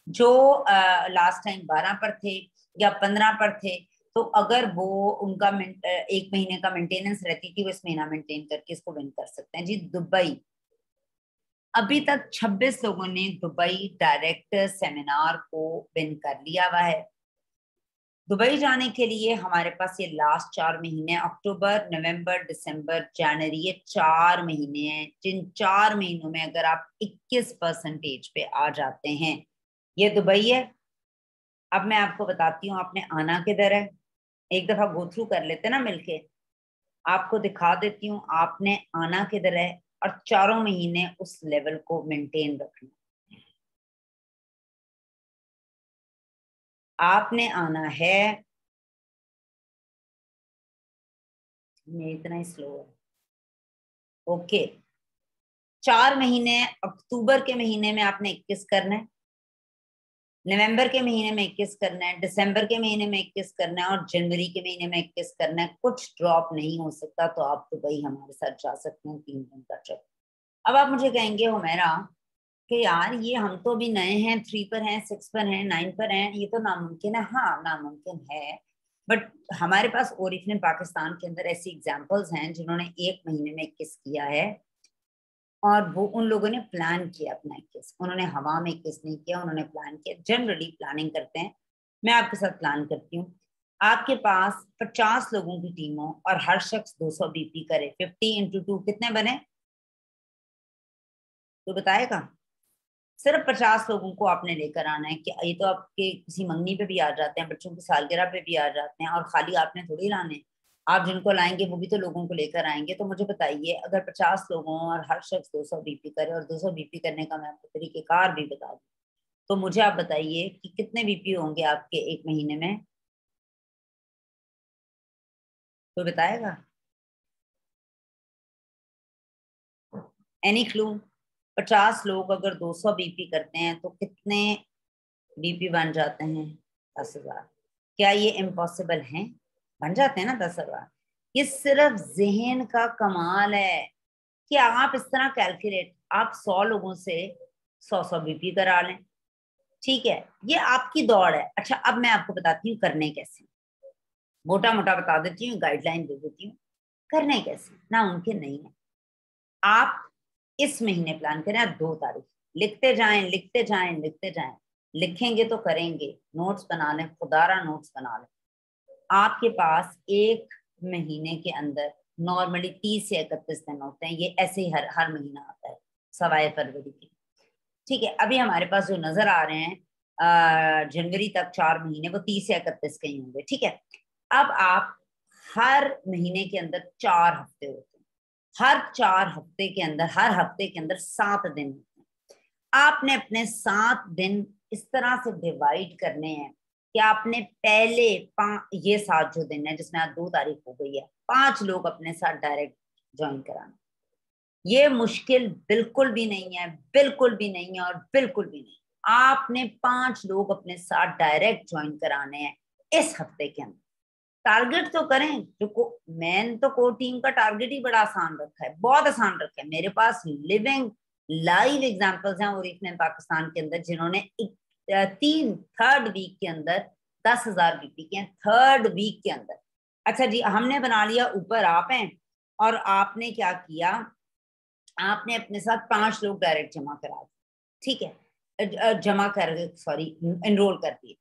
जो लास्ट टाइम 12 पर थे या 15 पर थे, तो अगर वो उनका 1 महीने का मेंटेनेंस रहती थी, वो इस महीना मेंटेन करके इसको विन कर सकते हैं। जी दुबई, अभी तक 26 लोगों ने दुबई डायरेक्ट सेमिनार को विन कर लिया हुआ है। दुबई जाने के लिए हमारे पास ये लास्ट 4 महीने, अक्टूबर, नवंबर, दिसंबर, जनवरी, ये 4 महीने हैं। जिन 4 महीनों में अगर आप 21% पे आ जाते हैं, ये दुबई है। अब मैं आपको बताती हूँ आपने आना किधर है, एक दफा गो थ्रू कर लेते ना मिलके, आपको दिखा देती हूँ आपने आना किधर है और 4 महीने उस लेवल को मेंटेन रखना। आपने आना है, मैं इतना ही स्लो है, ओके। 4 महीने, अक्टूबर के महीने में आपने 21 करना है, नवंबर के महीने में 21 करना है, दिसंबर के महीने में 21 करना है और जनवरी के महीने में 21 करना है। कुछ ड्रॉप नहीं हो सकता, तो आप दुबई हमारे साथ जा सकते हैं 3 दिन का ट्रिप। अब आप मुझे कहेंगे हुमैरा कि यार ये हम तो अभी नए हैं, 3 पर हैं, 6 पर हैं, 9 पर हैं, ये तो नामुमकिन है। हाँ नामुमकिन है, बट हमारे पास ओरिजिनल पाकिस्तान के अंदर ऐसी एग्जांपल्स हैं जिन्होंने 1 महीने में 21 किया है। और वो उन लोगों ने प्लान किया अपना एक केस, उन्होंने हवा में केस नहीं किया, उन्होंने प्लान किया। जनरली प्लानिंग करते हैं, मैं आपके साथ प्लान करती हूँ। आपके पास 50 लोगों की टीम हो और हर शख्स 200 बीपी करे, 50 इंटू 2 कितने बने तो बताएगा? सिर्फ 50 लोगों को आपने लेकर आना है। कि ये तो आपके किसी मंगनी पे भी आ जाते हैं, बच्चों की सालगिरह पे भी आ जाते हैं, और खाली आपने थोड़ी लाने हैं। आप जिनको लाएंगे वो भी तो लोगों को लेकर आएंगे। तो मुझे बताइए, अगर 50 लोग हों और हर शख्स 200 बीपी करे, और 200 बीपी करने का मैं आपको तरीकेकार भी बता दूं, तो मुझे आप बताइए कि कितने बीपी होंगे आपके एक महीने में? तो बताएगा? Any clue? 50 लोग अगर 200 बीपी करते हैं तो कितने बीपी बन जाते हैं? 10,000। क्या ये इम्पॉसिबल है? बन जाते हैं ना 10,000। ये सिर्फ जहन का कमाल है कि आप इस तरह कैलकुलेट, आप 100 लोगों से 100 बीपी करा लें। ठीक है, ये आपकी दौड़ है। अच्छा, अब मैं आपको बताती हूँ करने कैसे। मोटा मोटा बता देती हूँ, गाइडलाइन दे देती हूँ। करने कैसे ना मुमकिन नहीं है। आप इस महीने प्लान करें, 2 तारीख, लिखते जाएं लिखते जाएं लिखते जाएं। लिखेंगे तो करेंगे, नोट्स बना लें, खुदारा नोट्स बना लें। आपके पास एक महीने के अंदर नॉर्मली 30 से 31 दिन होते हैं, ये ऐसे ही हर महीना आता है सवाए फरवरी की। ठीक है, अभी हमारे पास जो नजर आ रहे हैं जनवरी तक 4 महीने, वो 30 से 31 के ही होंगे। ठीक है, अब आप हर महीने के अंदर 4 हफ्ते होते हैं, हर 4 हफ्ते के अंदर, हर हफ्ते के अंदर 7 दिन होते हैं। आपने अपने 7 दिन इस तरह से डिवाइड करने हैं कि आपने पहले ये 7 जो दिन है जिसमें आज 2 तारीख हो गई है, 5 लोग अपने साथ डायरेक्ट ज्वाइन कराना। ये मुश्किल बिल्कुल भी नहीं है, बिल्कुल भी नहीं है, और बिल्कुल भी नहीं। आपने 5 लोग अपने साथ डायरेक्ट ज्वाइन कराने हैं इस हफ्ते के अंदर। टारगेट तो करें, जो मैंने तो कोर टीम का टारगेट ही बड़ा आसान रखा है, बहुत आसान रखा है। मेरे पास लिविंग लाइव एग्जांपल्स हैं ओरिजिनल पाकिस्तान के अंदर, जिन्होंने 3rd वीक के अंदर 10,000 बीपी के, 3rd वीक के अंदर। अच्छा जी, हमने बना लिया ऊपर आप हैं, और आपने क्या किया, आपने अपने साथ 5 लोग डायरेक्ट जमा करा दिए। ठीक है, जमा कर, सॉरी, एनरोल कर दिए।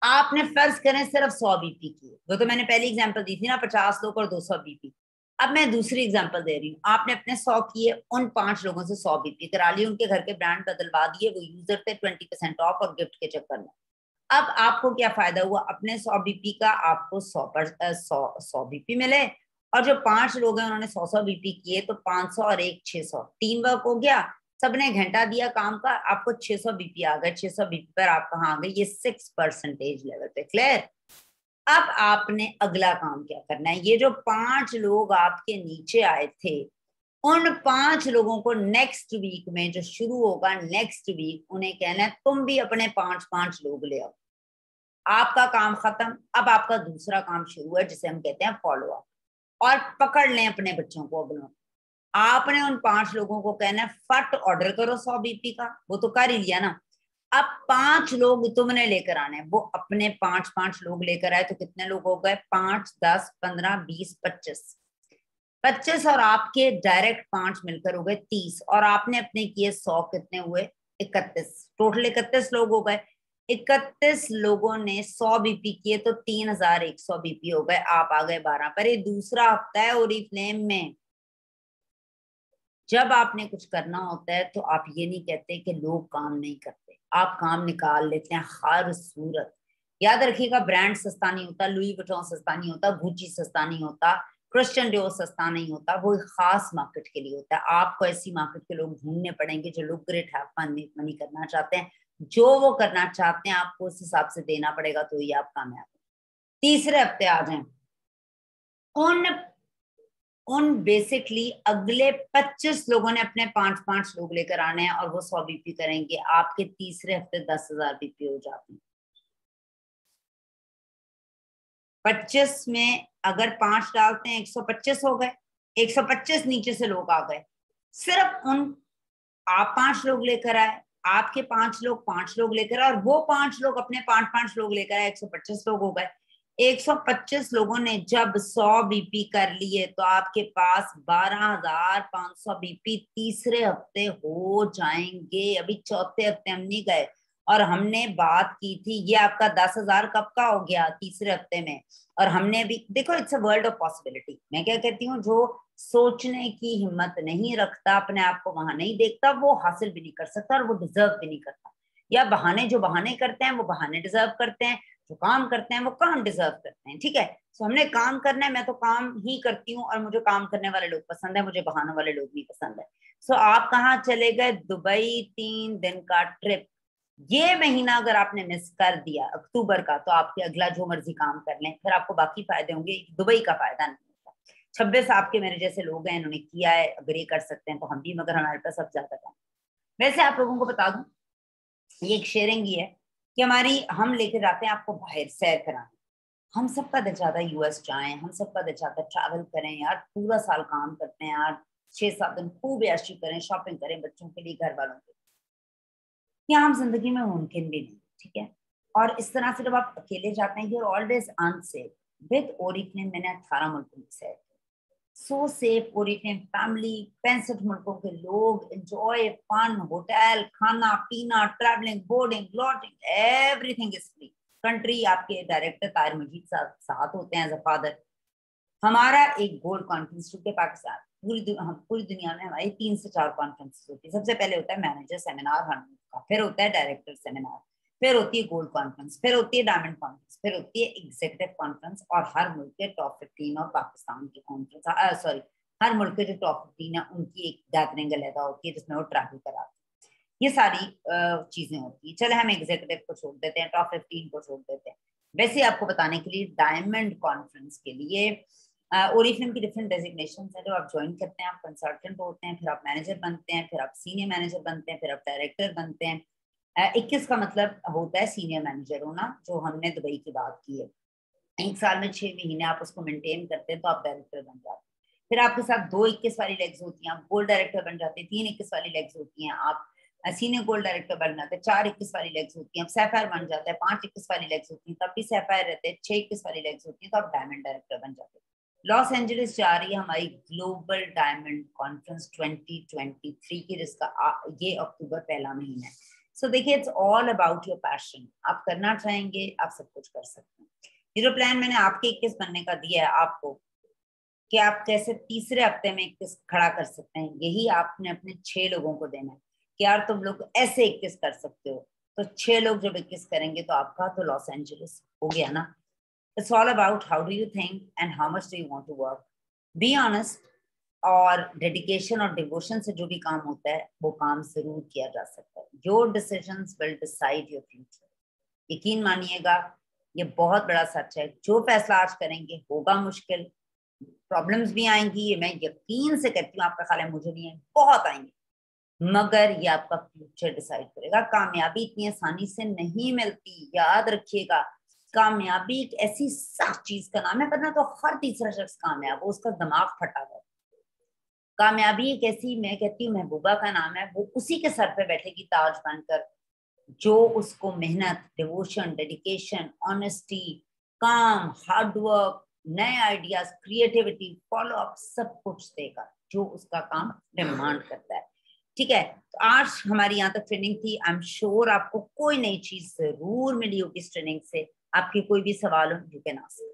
आपने फर्ज करें सिर्फ 100 बीपी की, वो तो मैंने पहली एग्जांपल दी थी ना, 50 लोग और 200 बीपी। अब मैं दूसरी एग्जांपल दे रही हूँ। आपने अपने 100 किए, उन 5 लोगों से 100 बीपी करा लिए, उनके घर के ब्रांड बदलवा दिए, वो यूजर थे 20% ऑफ और गिफ्ट के चक्कर में। अब आपको क्या फायदा हुआ? अपने 100 बीपी का आपको 100 बीपी मिले, और जो 5 लोग हैं उन्होंने 100 बीपी किए, तो 500 और 1 600, टीम वर्क हो गया। सबने घंटा दिया काम का, आपको 600 बीपी आ गए। 600 बीपी पर आप कहाँ आ गए? ये 6% लेवल पे। क्लियर? अब आपने अगला काम क्या करना है? ये जो 5 लोग आपके नीचे आए थे, उन 5 लोगों को नेक्स्ट वीक में जो शुरू होगा, नेक्स्ट वीक उन्हें कहना है तुम भी अपने 5-5 लोग ले आओ। आपका काम खत्म। अब आपका दूसरा काम शुरू है, जिसे हम कहते हैं फॉलो अप। और पकड़ लें अपने बच्चों को। अगलों आपने उन 5 लोगों को कहना है फट ऑर्डर करो 100 बीपी का, वो तो कर ही लिया ना। अब 5 लोग तुमने लेकर आने, वो अपने 5-5 लोग लेकर आए, तो कितने लोग हो गए? 5 10 15 20 25। 25 और आपके डायरेक्ट 5 मिलकर हो गए 30, और आपने अपने किए 100, कितने हुए? 31। टोटल 31 लोग हो गए। 31 लोगों ने 100 बीपी किए, तो 3,100 बीपी हो गए। आप आ गए 12 पर। ये दूसरा हफ्ता है ओरिफ्लेम में। जब आपने कुछ करना होता है तो आप ये नहीं कहते कि लोग काम नहीं करते, आप काम निकाल लेते हैं हर सूरत। याद रखिएगा, ब्रांड सस्ता नहीं होता, लुई विटॉन सस्ता नहीं होता, गुची सस्ता नहीं होता, क्रिश्चियन डियोर सस्ता नहीं होता। वो एक खास मार्केट के लिए होता है। आपको ऐसी मार्केट के लोग ढूंढने पड़ेंगे जो लुक्रेट हैव फन मेक मनी करना चाहते हैं। जो वो करना चाहते हैं आपको उस हिसाब से देना पड़ेगा, तो ये आप कामयाब। तीसरे हफ्ते आ जाए, उन उन बेसिकली अगले 25 लोगों ने अपने 5-5 लोग लेकर आने हैं, और वो 100 बीपी करेंगे। आपके तीसरे हफ्ते 10,000 बीपी हो जाते हैं। 25 में अगर 5 डालते हैं 125 हो गए। 125 नीचे से लोग आ गए। सिर्फ उन, आप 5 लोग लेकर आए, आपके 5 लोग 5 लोग लेकर आए, और वो 5 लोग अपने 5-5 लोग लेकर आए, 125 लोग हो गए। 125 लोगों ने जब 100 बीपी कर लिए तो आपके पास 12,500 बीपी तीसरे हफ्ते हो जाएंगे। अभी चौथे हफ्ते हम नहीं गए और हमने बात की थी, ये आपका 10,000 कब का हो गया? तीसरे हफ्ते में। और हमने भी देखो, it's a world of possibility. मैं क्या कहती हूँ, जो सोचने की हिम्मत नहीं रखता, अपने आप को वहां नहीं देखता, वो हासिल भी नहीं कर सकता और वो डिजर्व भी नहीं करता। या बहाने, जो बहाने करते हैं वो बहाने डिजर्व करते हैं, जो काम करते हैं वो काम डिजर्व करते हैं। ठीक है, तो हमने काम करना है, मैं तो काम ही करती हूँ और मुझे काम करने वाले लोग पसंद है, मुझे बहानों वाले लोग नहीं पसंद है। सो आप कहाँ चले गए? दुबई 3 दिन का ट्रिप। ये महीना अगर आपने मिस कर दिया अक्टूबर का, तो आपके अगला जो मर्जी काम कर लें, फिर आपको बाकी फायदे होंगे, दुबई का फायदा नहीं होता। 26 आपके मेरे जैसे लोग हैं, इन्होंने किया है, अगर ये कर सकते हैं तो हम भी, मगर हमारे पास सब ज्यादा काम। वैसे आप लोगों को बता दूं, ये एक शेयरिंग ही है कि हमारी, हम लेके जाते हैं आपको बाहर सैर कराने। हम सबका दिल चाहता है यूएस जाएं, हम सबका दिल चाहता है ट्रैवल करें यार, पूरा साल काम करते हैं यार, 6-7 दिन खूब ऐशी करें, शॉपिंग करें बच्चों के लिए, घर वालों के लिए। ये आम जिंदगी में मुमकिन भी नहीं। ठीक है, और इस तरह से जब आप अकेले जाते हैं, you're always unsafe. With Oriflame मैंने 18 मुल्कों में सैर, सो सेफ। ओरिफ्लेम फैमिली 65 मुल्कों के लोग, एंजॉय फन, होटल, खाना पीना, travelling, boarding, lodging, everything is free. Country, आपके डायरेक्टर ताहिर मजीद साथ होते हैं एज अ फादर। हमारा एक गोल्ड कॉन्फ्रेंस टू के पाकिस्तान, पूरी दुनिया में हमारी 3 से 4 कॉन्फ्रेंस होती है। सबसे पहले होता है मैनेजर सेमिनार हर मुल्क का, फिर होता है डायरेक्टर सेमिनार, फिर होती है गोल्ड कॉन्फ्रेंस, फिर होती है डायमंड कॉन्फ्रेंस, फिर होती है एग्जीक्यूटिव कॉन्फ्रेंस, और हर मुल्क के टॉप 15 और पाकिस्तान की कॉन्फ्रेंस, सॉरी, हर मुल्क के जो टॉप 15 है उनकी एक गैदरिंग अलहदा होती है जिसमें वो ट्रैवल कराते हैं। ये सारी चीजें होती है। चले हम एग्जीक्यूटिव को छोड़ देते हैं, टॉप 15 को छोड़ देते हैं। वैसे आपको बताने के लिए, डायमंड कॉन्फ्रेंस के लिए ओरिफ्लेम की डिफरेंट डेजिग्नेशन है। जो आप ज्वाइन करते हैं, आप कंसल्टेंट होते हैं, फिर आप मैनेजर बनते हैं, फिर आप सीनियर मैनेजर बनते हैं, फिर आप डायरेक्टर बनते हैं। 21 का मतलब होता है सीनियर मैनेजर होना, जो हमने दुबई की बात की है। 1 साल में 6 महीने आप उसको मेंटेन करते हैं तो आप डायरेक्टर बन जाते हैं। फिर आपके साथ 2 21 वाली लेग्स होती हैं, आप गोल्ड डायरेक्टर बन जाते हैं। 3 21 वाली लेग्स होती हैं, आप सीनियर गोल्ड डायरेक्टर बन जाते हैं। 4 21 वाली लेग्स होती हैं, आप सैफायर बन जाते हैं। 5 21 वाली लेग्स होती हैं, तब भी सैफायर रहते हैं। 6 21 वाली लेग्स होती हैं तो आप डायमंड डायरेक्टर बन जाते हैं। लॉस एंजलिस जा रही है हमारी ग्लोबल डायमंड कॉन्फ्रेंस 2023 की, जिसका ये अक्टूबर पहला महीना है। सो देखिए, it's all about your passion. आप करना चाहेंगे, आप सब कुछ कर सकते हैं। ये जो प्लान मैंने आपके 21 बनने का दिया है आपको, कि आप कैसे तीसरे हफ्ते में 21 खड़ा कर सकते हैं, यही आपने अपने 6 लोगों को देना है कि यार तुम लोग ऐसे 21 कर सकते हो। तो 6 लोग जब 21 करेंगे तो आपका तो लॉस एंजलिस हो गया ना। It's all about how do you think and how much do you want to work. Be honest, और डेडिकेशन और डिवोशन से जो भी काम होता है वो काम जरूर किया जा सकता है। Your decisions will decide your future. यकीन मानिएगा, ये बहुत बड़ा सच है। जो फैसला आज करेंगे होगा मुश्किल, प्रॉब्लम्स भी आएंगी, ये मैं यकीन से कहती हूँ। आपका ख्याल है मुझे नहीं है, बहुत आएंगे, मगर ये आपका फ्यूचर डिसाइड करेगा। कामयाबी इतनी आसानी से नहीं मिलती, याद रखिएगा। कामयाबी एक ऐसी सख्त चीज का नाम है, वरना तो हर तीसरा शख्स कामयाब हो, उसका दिमाग फटा हुआ। कामयाबी एक ऐसी, मैं कहती हूँ, महबूबा का नाम है, वो उसी के सर पे बैठेगी ताज बनकर, जो उसको मेहनत, डिवोशन, डेडिकेशन, ऑनेस्टी, काम, हार्ड वर्क, नए आइडियाज, क्रिएटिविटी, फॉलो अप, सब कुछ देगा जो उसका काम डिमांड करता है। ठीक है, तो आज हमारी यहाँ तक ट्रेनिंग थी। आई एम श्योर आपको कोई नई चीज जरूर मिली होगी इस ट्रेनिंग से। आपके कोई भी सवाल हो, यू कैन आस्क।